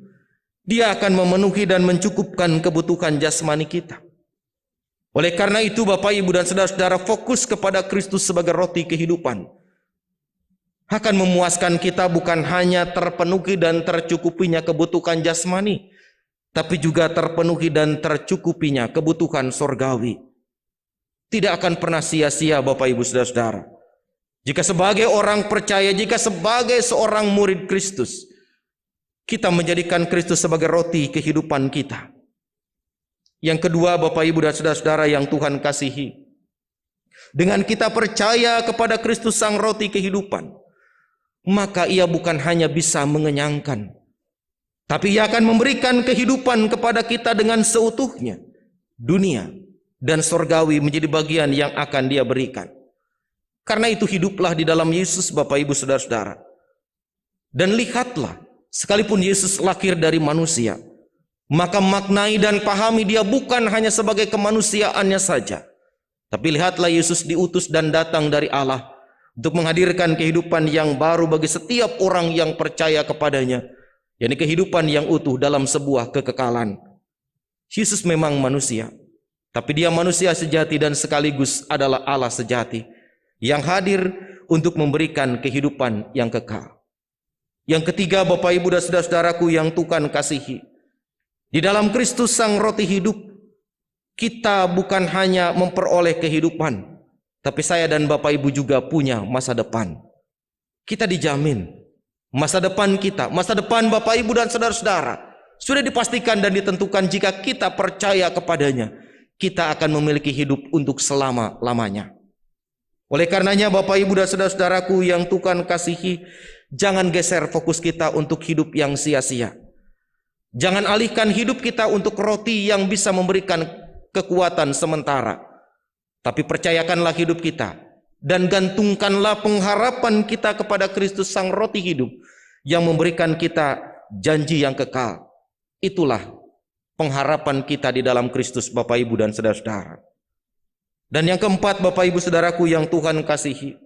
Dia akan memenuhi dan mencukupkan kebutuhan jasmani kita. Oleh karena itu Bapak Ibu dan saudara-saudara, fokus kepada Kristus sebagai roti kehidupan akan memuaskan kita, bukan hanya terpenuhi dan tercukupinya kebutuhan jasmani, tapi juga terpenuhi dan tercukupinya kebutuhan sorgawi. Tidak akan pernah sia-sia Bapak Ibu saudara-saudara, jika sebagai orang percaya, jika sebagai seorang murid Kristus, kita menjadikan Kristus sebagai roti kehidupan kita. Yang kedua Bapak Ibu dan saudara-saudara yang Tuhan kasihi, dengan kita percaya kepada Kristus Sang Roti Kehidupan, maka Ia bukan hanya bisa mengenyangkan, tapi Ia akan memberikan kehidupan kepada kita dengan seutuhnya. Dunia dan sorgawi menjadi bagian yang akan Dia berikan. Karena itu hiduplah di dalam Yesus, Bapak Ibu Saudara-saudara. Dan lihatlah, sekalipun Yesus lahir dari manusia, maka maknai dan pahami Dia bukan hanya sebagai kemanusiaannya saja. Tapi lihatlah, Yesus diutus dan datang dari Allah untuk menghadirkan kehidupan yang baru bagi setiap orang yang percaya kepadanya, yakni kehidupan yang utuh dalam sebuah kekekalan. Yesus memang manusia, tapi Dia manusia sejati dan sekaligus adalah Allah sejati yang hadir untuk memberikan kehidupan yang kekal. Yang ketiga, Bapak Ibu dan saudara-saudaraku yang Tuhan kasihi, di dalam Kristus Sang Roti Hidup, kita bukan hanya memperoleh kehidupan, tapi saya dan Bapak Ibu juga punya masa depan. Kita dijamin masa depan kita, masa depan Bapak Ibu dan saudara-saudara sudah dipastikan dan ditentukan jika kita percaya kepadanya. Kita akan memiliki hidup untuk selama-lamanya. Oleh karenanya, Bapak Ibu dan saudara-saudaraku yang Tuhan kasihi, jangan geser fokus kita untuk hidup yang sia-sia. Jangan alihkan hidup kita untuk roti yang bisa memberikan kekuatan sementara. Tapi percayakanlah hidup kita dan gantungkanlah pengharapan kita kepada Kristus Sang Roti Hidup yang memberikan kita janji yang kekal. Itulah pengharapan kita di dalam Kristus, Bapak Ibu dan saudara-saudara. Dan yang keempat, Bapak Ibu saudaraku yang Tuhan kasihi,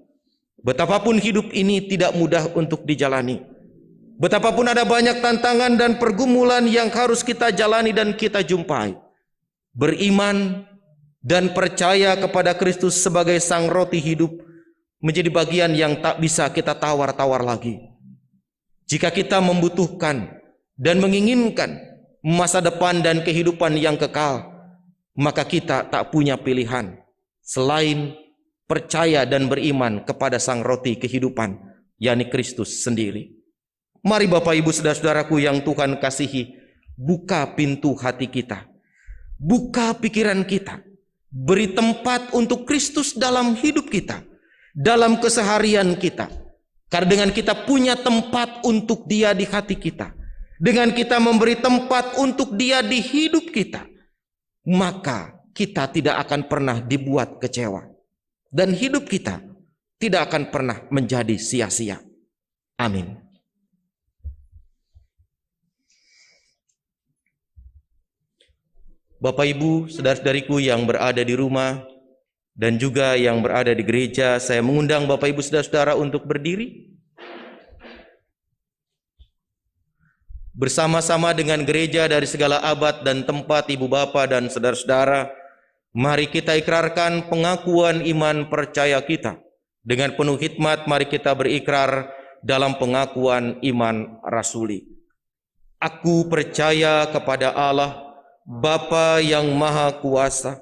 betapapun hidup ini tidak mudah untuk dijalani, betapapun ada banyak tantangan dan pergumulan yang harus kita jalani dan kita jumpai, beriman dan percaya kepada Kristus sebagai Sang Roti Hidup menjadi bagian yang tak bisa kita tawar-tawar lagi. Jika kita membutuhkan dan menginginkan masa depan dan kehidupan yang kekal, maka kita tak punya pilihan selain percaya dan beriman kepada Sang Roti Kehidupan, yakni Kristus sendiri. Mari Bapak Ibu saudara-saudaraku yang Tuhan kasihi, buka pintu hati kita, buka pikiran kita, beri tempat untuk Kristus dalam hidup kita, dalam keseharian kita. Karena dengan kita punya tempat untuk Dia di hati kita, dengan kita memberi tempat untuk Dia di hidup kita, maka kita tidak akan pernah dibuat kecewa. Dan hidup kita tidak akan pernah menjadi sia-sia. Amin. Bapak Ibu, saudara-saudariku yang berada di rumah dan juga yang berada di gereja, saya mengundang Bapak Ibu saudara-saudara untuk berdiri. Bersama-sama dengan gereja dari segala abad dan tempat, Ibu Bapa dan saudara-saudara, mari kita ikrarkan pengakuan iman percaya kita. Dengan penuh hikmat, mari kita berikrar dalam pengakuan iman rasuli. Aku percaya kepada Allah, Bapa yang Maha Kuasa,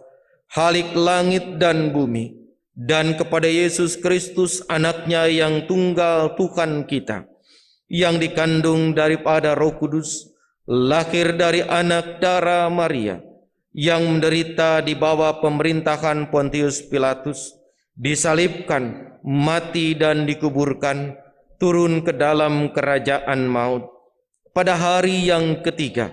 Khalik langit dan bumi, dan kepada Yesus Kristus, Anaknya yang tunggal Tuhan kita, yang dikandung daripada Roh Kudus, lahir dari anak darah Maria, yang menderita di bawah pemerintahan Pontius Pilatus, disalibkan, mati dan dikuburkan, turun ke dalam kerajaan maut. Pada hari yang ketiga,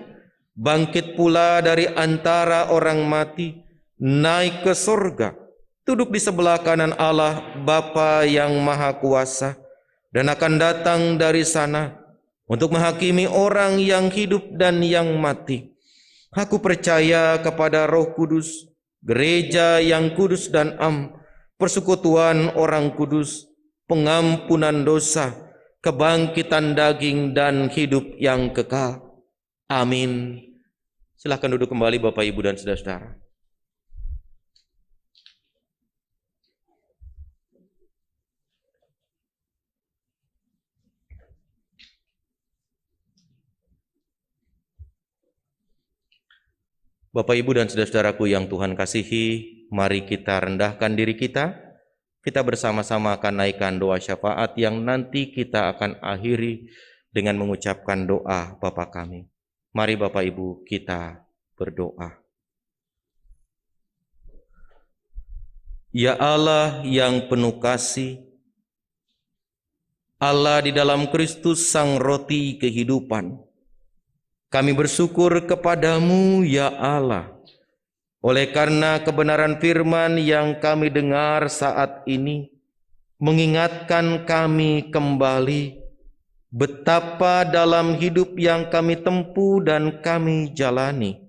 bangkit pula dari antara orang mati, naik ke surga, duduk di sebelah kanan Allah Bapa yang Maha Kuasa, dan akan datang dari sana untuk menghakimi orang yang hidup dan yang mati. Aku percaya kepada Roh Kudus, gereja yang kudus dan persekutuan orang kudus, pengampunan dosa, kebangkitan daging dan hidup yang kekal. Amin. Silakan duduk kembali Bapak Ibu dan saudara-saudara. Bapak Ibu dan saudara-saudaraku yang Tuhan kasihi, mari kita rendahkan diri kita. Kita bersama-sama akan naikkan doa syafaat yang nanti kita akan akhiri dengan mengucapkan doa Bapa kami. Mari Bapak Ibu kita berdoa. Ya Allah yang penuh kasih, Allah di dalam Kristus Sang Roti Kehidupan, kami bersyukur kepadamu ya Allah, Oleh karena kebenaran firman yang kami dengar saat ini, mengingatkan kami kembali betapa dalam hidup yang kami tempuh dan kami jalani,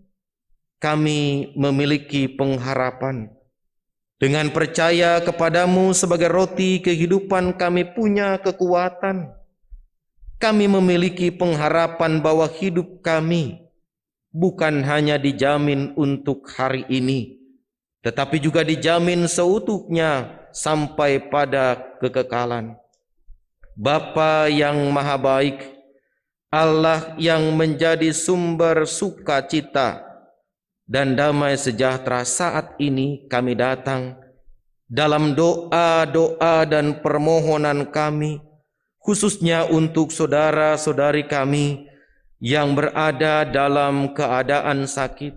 kami memiliki pengharapan. Dengan percaya kepadamu sebagai roti kehidupan, kami punya kekuatan. Kami memiliki pengharapan bahwa hidup kami bukan hanya dijamin untuk hari ini, tetapi juga dijamin seutuhnya sampai pada kekekalan. Bapa yang maha baik, Allah yang menjadi sumber sukacita dan damai sejahtera, saat ini kami datang dalam doa-doa dan permohonan kami, khususnya untuk saudara-saudari kami yang berada dalam keadaan sakit,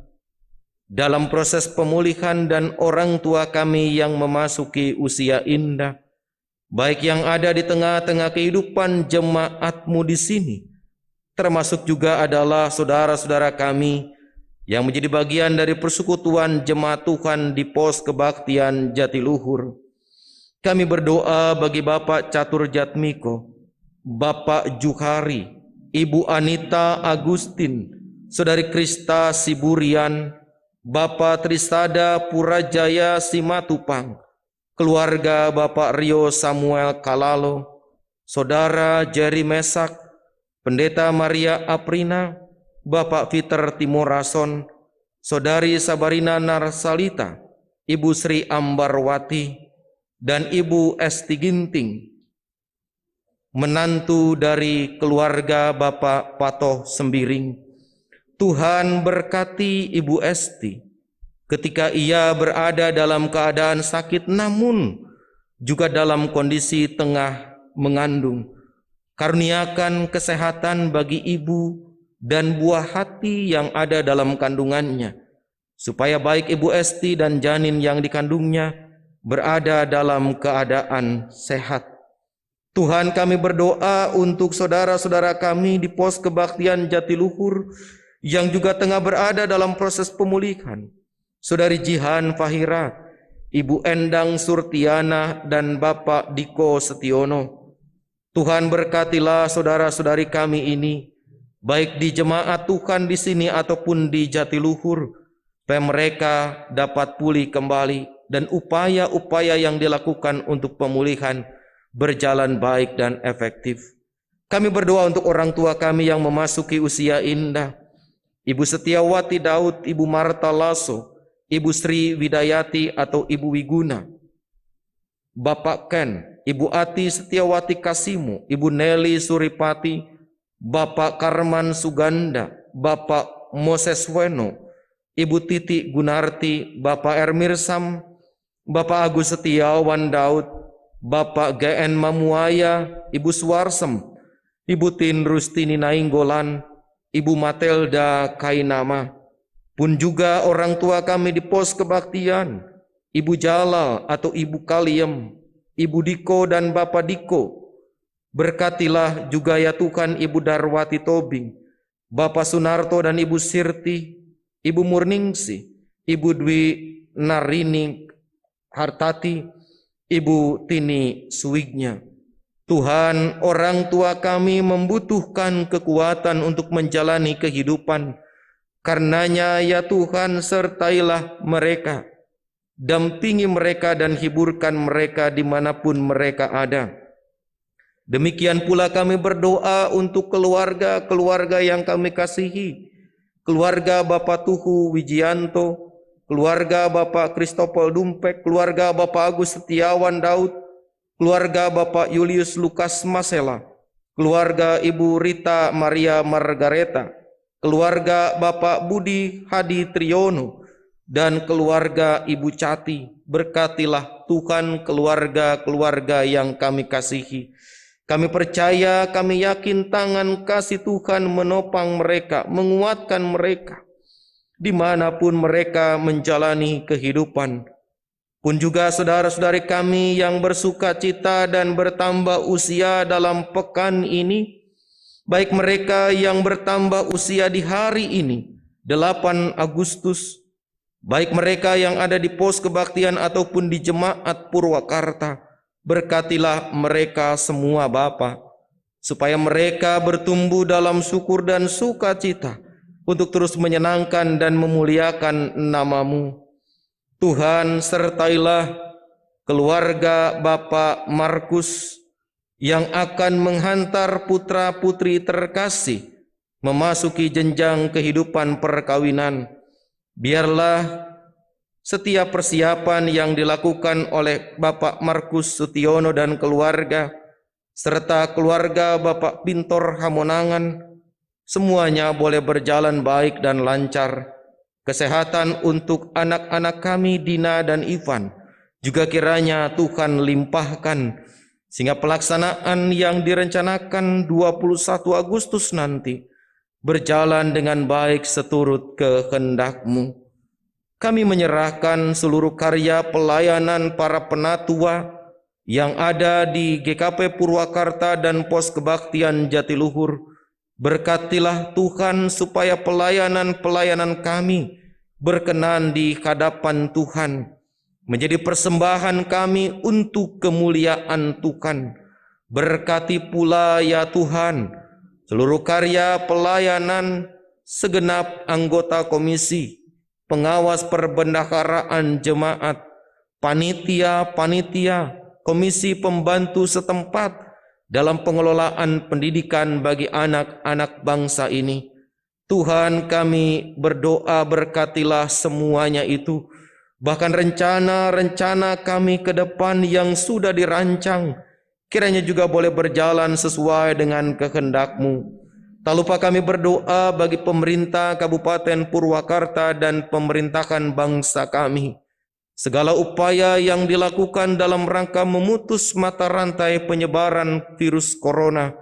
dalam proses pemulihan, dan orang tua kami yang memasuki usia indah, baik yang ada di tengah-tengah kehidupan jemaatmu di sini, termasuk juga adalah saudara-saudara kami yang menjadi bagian dari persekutuan jemaat Tuhan di Pos Kebaktian Jatiluhur. Kami berdoa bagi Bapak Catur Jatmiko, Bapak Juhari, Ibu Anita Agustin, Saudari Krista Siburian, Bapak Trisada Purajaya Simatupang, keluarga Bapak Rio Samuel Kalalo, Saudara Jerry Mesak, Pendeta Maria Aprina, Bapak Peter Timorason, Saudari Sabarina Narsalita, Ibu Sri Ambarwati, dan Ibu Esti Ginting, menantu dari keluarga Bapak Patoh Sembiring. Tuhan berkati Ibu Esti ketika ia berada dalam keadaan sakit, namun juga dalam kondisi tengah mengandung. Karuniakan kesehatan bagi ibu dan buah hati yang ada dalam kandungannya, supaya baik Ibu Esti dan janin yang dikandungnya berada dalam keadaan sehat. Tuhan, kami berdoa untuk saudara-saudara kami di Pos Kebaktian Jatiluhur yang juga tengah berada dalam proses pemulihan. Saudari Jihan Fahira, Ibu Endang Surtiana, dan Bapak Diko Setiono. Tuhan, berkatilah saudara-saudari kami ini, baik di jemaat Tuhan di sini ataupun di Jatiluhur, supaya mereka dapat pulih kembali dan upaya-upaya yang dilakukan untuk pemulihan berjalan baik dan efektif. Kami berdoa untuk orang tua kami yang memasuki usia indah, Ibu Setiawati Daud, Ibu Marta Lasso, Ibu Sri Widayati atau Ibu Wiguna, Bapak Ken, Ibu Ati Setiawati Kasimu, Ibu Nelly Suripati, Bapak Karman Suganda, Bapak Moses Weno, Ibu Titi Gunarti, Bapak Ermirsam, Bapak Agus Setiawan Daud, Bapak GN Mamuaya, Ibu Suwarsem, Ibu Tin Rustini Nainggolan, Ibu Matelda Kainama, pun juga orang tua kami di Pos Kebaktian, Ibu Jalal atau Ibu Kaliem, Ibu Diko dan Bapak Diko. Berkatilah juga ya Tuhan Ibu Darwati Tobing, Bapak Sunarto dan Ibu Sirti, Ibu Murningsi, Ibu Dwi Narini Hartati, Ibu Tini Suwignya. Tuhan, orang tua kami membutuhkan kekuatan untuk menjalani kehidupan. Karenanya ya Tuhan, sertailah mereka, dampingi mereka dan hiburkan mereka dimanapun mereka ada. Demikian pula kami berdoa untuk keluarga-keluarga yang kami kasihi, keluarga Bapak Tuhu Wijianto, keluarga Bapak Kristopol Dumpek, keluarga Bapak Agus Setiawan Daud, keluarga Bapak Julius Lukas Masela, keluarga Ibu Rita Maria Margareta, keluarga Bapak Budi Hadi Triyono, dan keluarga Ibu Cati. Berkatilah Tuhan keluarga-keluarga yang kami kasihi. Kami percaya, kami yakin tangan kasih Tuhan menopang mereka, menguatkan mereka, dimanapun mereka menjalani kehidupan. Pun juga saudara-saudari kami yang bersuka cita dan bertambah usia dalam pekan ini, baik mereka yang bertambah usia di hari ini, 8 Agustus, baik mereka yang ada di pos kebaktian ataupun di jemaat Purwakarta. Berkatilah mereka semua Bapa, supaya mereka bertumbuh dalam syukur dan sukacita untuk terus menyenangkan dan memuliakan nama-Mu. Tuhan, sertailah keluarga Bapak Markus yang akan menghantar putra-putri terkasih memasuki jenjang kehidupan perkawinan. Biarlah setiap persiapan yang dilakukan oleh Bapak Markus Sutiono dan keluarga, serta keluarga Bapak Pintor Hamonangan, semuanya boleh berjalan baik dan lancar. Kesehatan untuk anak-anak kami Dina dan Ivan juga kiranya Tuhan limpahkan, sehingga pelaksanaan yang direncanakan 21 Agustus nanti berjalan dengan baik seturut kehendak-Mu. Kami menyerahkan seluruh karya pelayanan para penatua yang ada di GKP Purwakarta dan Pos Kebaktian Jatiluhur. Berkatilah Tuhan supaya pelayanan-pelayanan kami berkenan di hadapan Tuhan, menjadi persembahan kami untuk kemuliaan Tuhan. Berkati pula ya Tuhan seluruh karya pelayanan segenap anggota komisi, pengawas perbendaharaan jemaat, panitia-panitia, komisi pembantu setempat dalam pengelolaan pendidikan bagi anak-anak bangsa ini. Tuhan, kami berdoa berkatilah semuanya itu, bahkan rencana-rencana kami ke depan yang sudah dirancang, kiranya juga boleh berjalan sesuai dengan kehendak-Mu. Tak lupa kami berdoa bagi pemerintah Kabupaten Purwakarta dan pemerintahan bangsa kami. Segala upaya yang dilakukan dalam rangka memutus mata rantai penyebaran virus corona,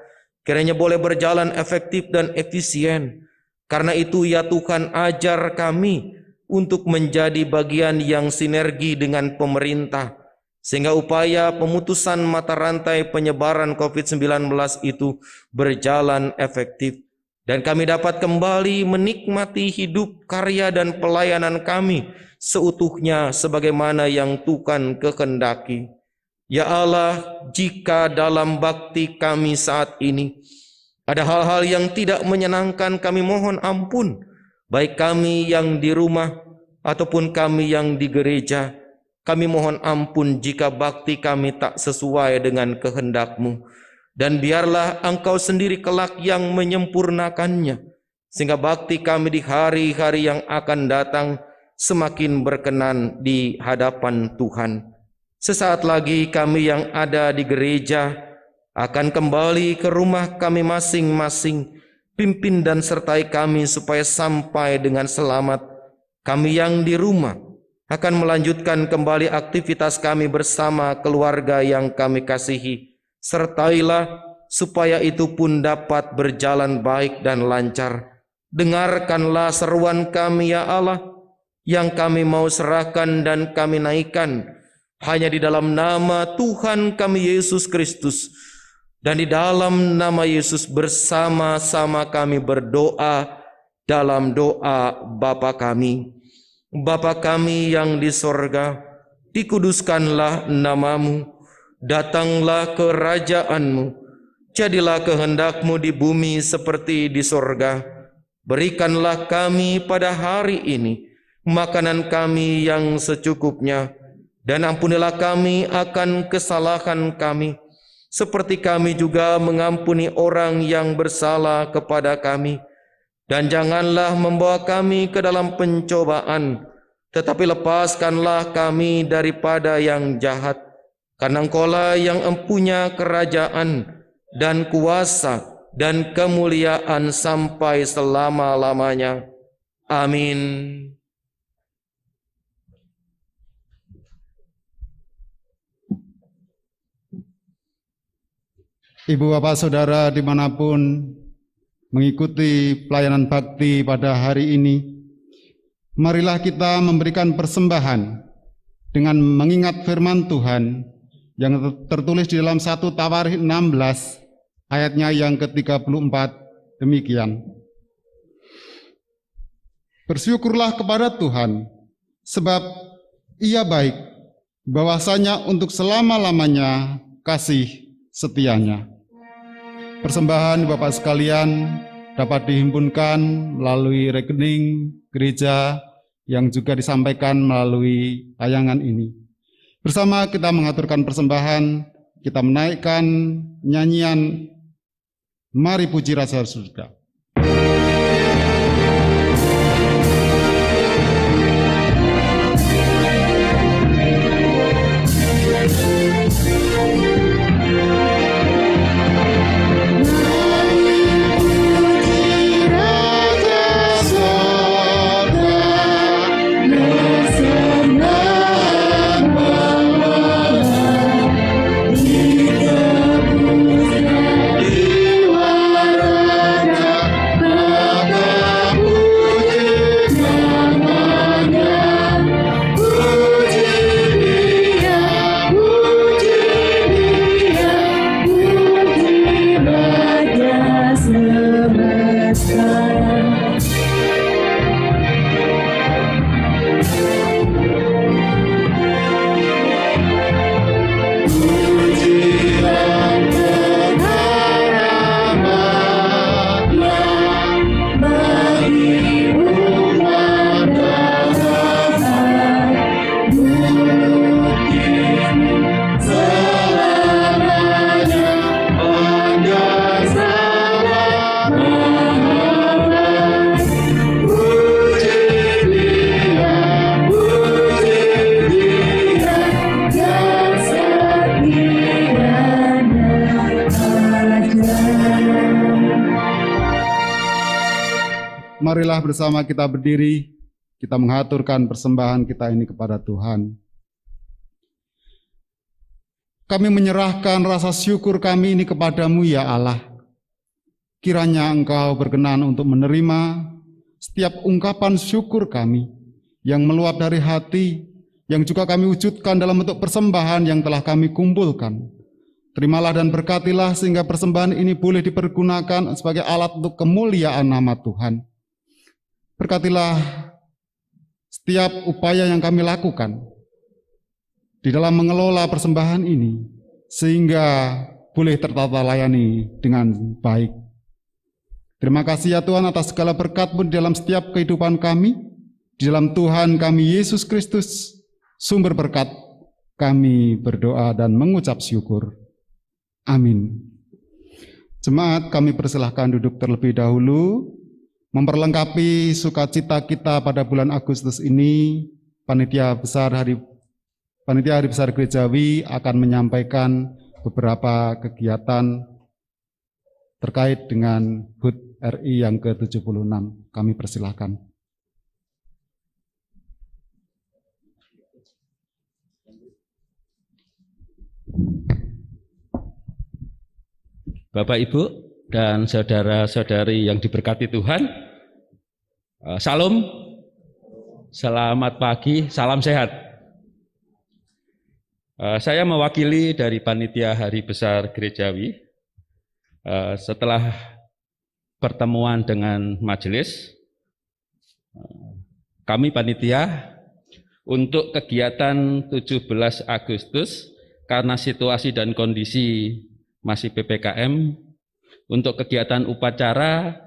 kiranya boleh berjalan efektif dan efisien. Karena itu ya Tuhan, ajar kami untuk menjadi bagian yang sinergi dengan pemerintah, sehingga upaya pemutusan mata rantai penyebaran COVID-19 itu berjalan efektif. Dan kami dapat kembali menikmati hidup, karya, dan pelayanan kami seutuhnya sebagaimana yang Tuhan kehendaki. Ya Allah, jika dalam bakti kami saat ini ada hal-hal yang tidak menyenangkan, kami mohon ampun, baik kami yang di rumah ataupun kami yang di gereja. Kami mohon ampun jika bakti kami tak sesuai dengan kehendak-Mu. Dan biarlah Engkau sendiri kelak yang menyempurnakannya, sehingga bakti kami di hari-hari yang akan datang semakin berkenan di hadapan Tuhan. Sesaat lagi kami yang ada di gereja akan kembali ke rumah kami masing-masing. Pimpin dan sertai kami supaya sampai dengan selamat. Kami yang di rumah akan melanjutkan kembali aktivitas kami bersama keluarga yang kami kasihi. Sertailah supaya itu pun dapat berjalan baik dan lancar. Dengarkanlah seruan kami ya Allah, yang kami mau serahkan dan kami naikkan hanya di dalam nama Tuhan kami Yesus Kristus. Dan di dalam nama Yesus bersama-sama kami berdoa dalam doa Bapa kami. Bapa kami yang di sorga, dikuduskanlah nama-Mu, datanglah kerajaan-Mu, jadilah kehendak-Mu di bumi seperti di sorga. Berikanlah kami pada hari ini makanan kami yang secukupnya, dan ampunilah kami akan kesalahan kami, seperti kami juga mengampuni orang yang bersalah kepada kami. Dan janganlah membawa kami ke dalam pencobaan, tetapi lepaskanlah kami daripada yang jahat. Karena Engkaulah yang empunya kerajaan dan kuasa dan kemuliaan sampai selama-lamanya. Amin. Ibu bapak saudara dimanapun mengikuti pelayanan bakti pada hari ini, marilah kita memberikan persembahan dengan mengingat firman Tuhan yang tertulis di dalam 1 Tawarikh 16 ayatnya yang ke-34 demikian. Bersyukurlah kepada Tuhan, sebab Ia baik, bahwasanya untuk selama-lamanya kasih setianya. Persembahan Bapak sekalian dapat dihimpunkan melalui rekening gereja yang juga disampaikan melalui tayangan ini. Bersama kita mengaturkan persembahan, kita menaikkan nyanyian Mari Puji Raja Surga. Marilah bersama kita berdiri, kita mengaturkan persembahan kita ini kepada Tuhan. Kami menyerahkan rasa syukur kami ini kepadamu ya Allah. Kiranya Engkau berkenan untuk menerima setiap ungkapan syukur kami yang meluap dari hati, yang juga kami wujudkan dalam bentuk persembahan yang telah kami kumpulkan. Terimalah dan berkatilah sehingga persembahan ini boleh dipergunakan sebagai alat untuk kemuliaan nama Tuhan. Berkatilah setiap upaya yang kami lakukan di dalam mengelola persembahan ini, sehingga boleh tertata layani dengan baik. Terima kasih ya Tuhan atas segala berkat-Mu di dalam setiap kehidupan kami, di dalam Tuhan kami Yesus Kristus, sumber berkat, kami berdoa dan mengucap syukur. Amin. Jemaat, kami persilahkan duduk terlebih dahulu. Memperlengkapi sukacita kita pada bulan Agustus ini, Panitia Hari Besar Gerejawi akan menyampaikan beberapa kegiatan terkait dengan HUT RI yang ke-76. Kami persilahkan. Bapak, Ibu, dan saudara-saudari yang diberkati Tuhan, Salam, selamat pagi, salam sehat. Saya mewakili dari Panitia Hari Besar Gerejawi. Setelah pertemuan dengan majelis, kami panitia untuk kegiatan 17 Agustus karena situasi dan kondisi masih PPKM, untuk kegiatan upacara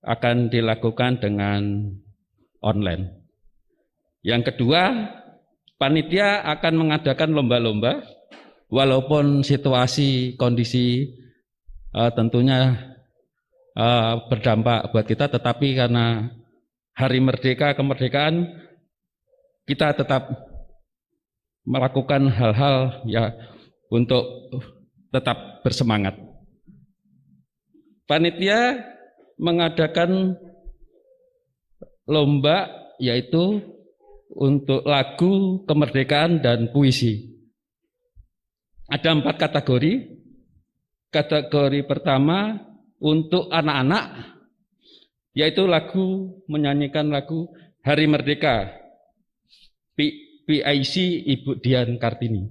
akan dilakukan dengan online. Yang kedua, panitia akan mengadakan lomba-lomba, walaupun situasi kondisi tentunya berdampak buat kita, tetapi karena Hari Merdeka, kemerdekaan, kita tetap melakukan hal-hal ya untuk tetap bersemangat. Panitia mengadakan lomba yaitu untuk lagu kemerdekaan dan puisi. Ada 4 kategori. Kategori pertama untuk anak-anak, yaitu menyanyikan lagu Hari Merdeka, PIC Ibu Dian Kartini.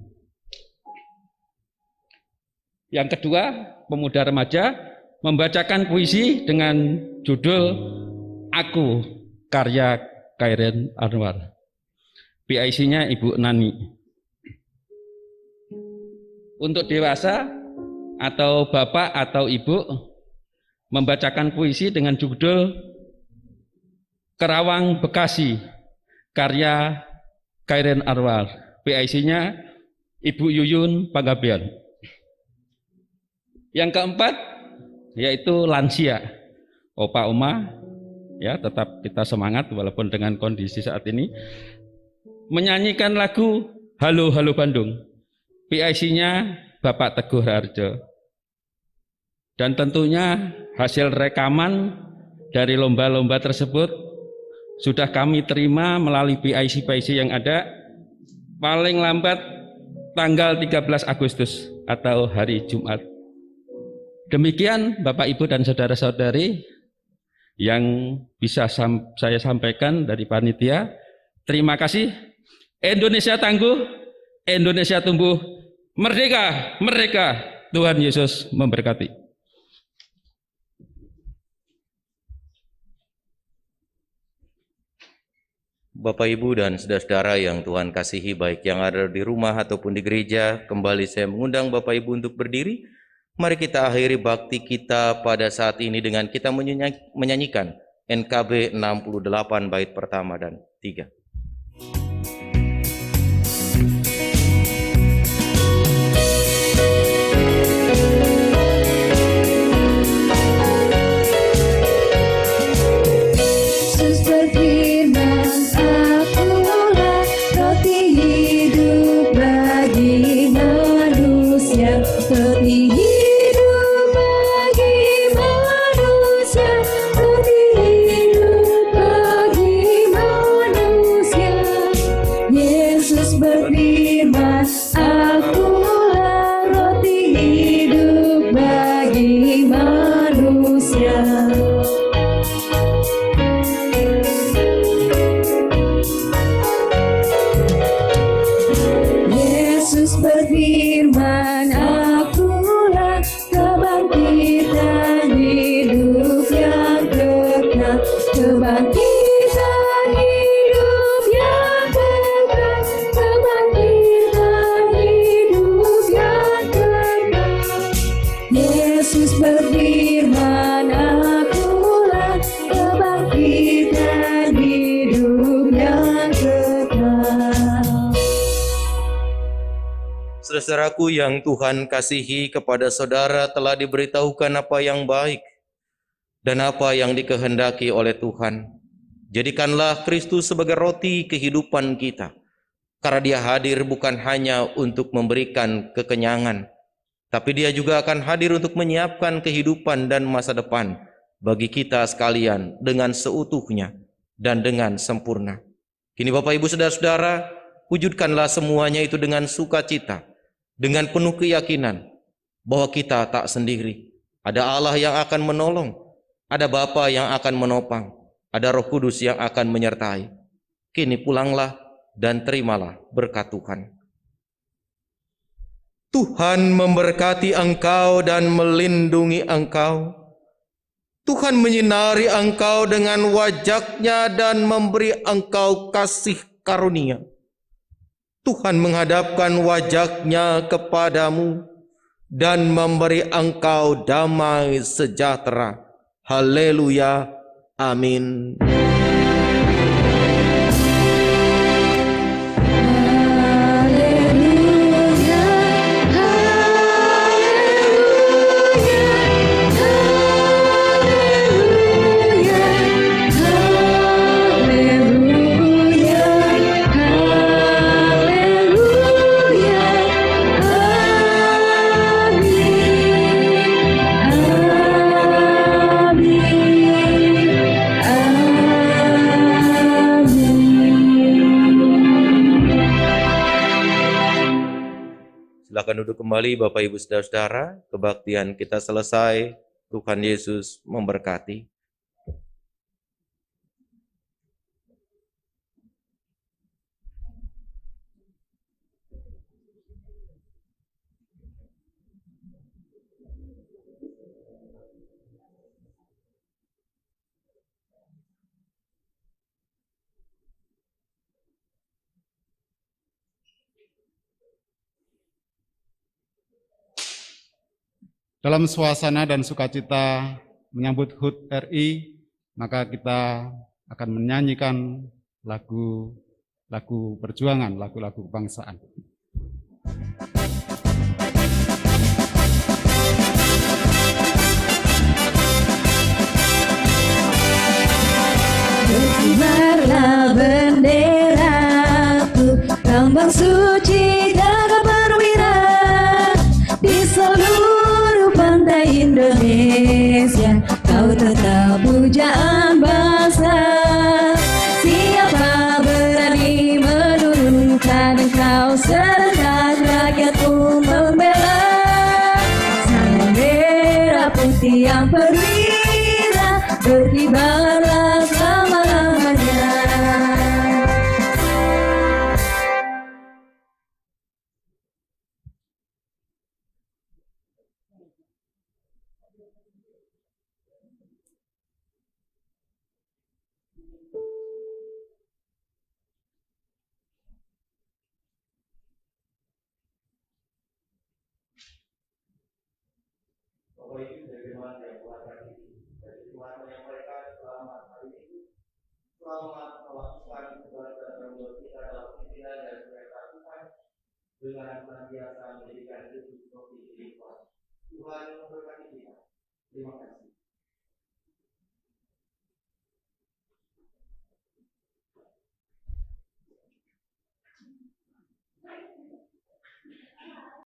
Yang kedua, pemuda remaja membacakan puisi dengan judul Aku, karya Kairen Anwar. PIC-nya Ibu Nani. Untuk dewasa atau Bapak atau Ibu membacakan puisi dengan judul Kerawang Bekasi, karya Kairen Arwal. PIC-nya Ibu Yuyun Panggabean. Yang keempat yaitu lansia. Opa Oma, ya tetap kita semangat walaupun dengan kondisi saat ini. Menyanyikan lagu Halo Halo Bandung. PIC-nya Bapak Teguh Harjo. Dan tentunya hasil rekaman dari lomba-lomba tersebut sudah kami terima melalui PIC-PIC yang ada paling lambat tanggal 13 Agustus atau hari Jumat. Demikian Bapak Ibu dan saudara-saudari yang bisa saya sampaikan dari panitia. Terima kasih. Indonesia tangguh, Indonesia tumbuh, merdeka, merdeka. Tuhan Yesus memberkati. Bapak, Ibu, dan saudara-saudara yang Tuhan kasihi, baik yang ada di rumah ataupun di gereja, kembali saya mengundang Bapak Ibu untuk berdiri. Mari kita akhiri bakti kita pada saat ini dengan kita menyanyikan NKB 68 bait pertama dan 3. Saudaraku yang Tuhan kasihi, kepada saudara telah diberitahukan apa yang baik dan apa yang dikehendaki oleh Tuhan. Jadikanlah Kristus sebagai roti kehidupan kita, karena Dia hadir bukan hanya untuk memberikan kekenyangan, tapi Dia juga akan hadir untuk menyiapkan kehidupan dan masa depan bagi kita sekalian dengan seutuhnya dan dengan sempurna. Kini Bapak Ibu saudara-saudara, wujudkanlah semuanya itu dengan sukacita, dengan penuh keyakinan bahwa kita tak sendiri. Ada Allah yang akan menolong, ada Bapa yang akan menopang, ada Roh Kudus yang akan menyertai. Kini pulanglah dan terimalah berkat Tuhan. Tuhan memberkati engkau dan melindungi engkau. Tuhan menyinari engkau dengan wajah-Nya dan memberi engkau kasih karunia. Tuhan menghadapkan wajah-Nya kepadamu dan memberi engkau damai sejahtera. Haleluya. Amin. Silakan duduk kembali Bapak Ibu saudara-saudara, kebaktian kita selesai. Tuhan Yesus memberkati. dalam suasana dan sukacita menyambut HUT RI, maka kita akan menyanyikan lagu-lagu perjuangan, lagu-lagu kebangsaan. Berkibarlah benderaku, lambang suci gagah perwira di seluruh pantai Indonesia. Kau tetap pujaan bangsa. Siapa berani menurunkan engkau, serentak rakyatku membela. Sang merah putih yang perwira, berkibarlah selama-lamanya. Bapak Ibu dan jemaat yang berbahagia, dari Tuhan menyampaikan selamat hari Minggu, selamat melakukan tugas dan tanggung jawab kita dalam pimpinan dan perintah Tuhan dengan senantiasa menjadikan hidup seperti Tuhan. Tuhan memberkati kita.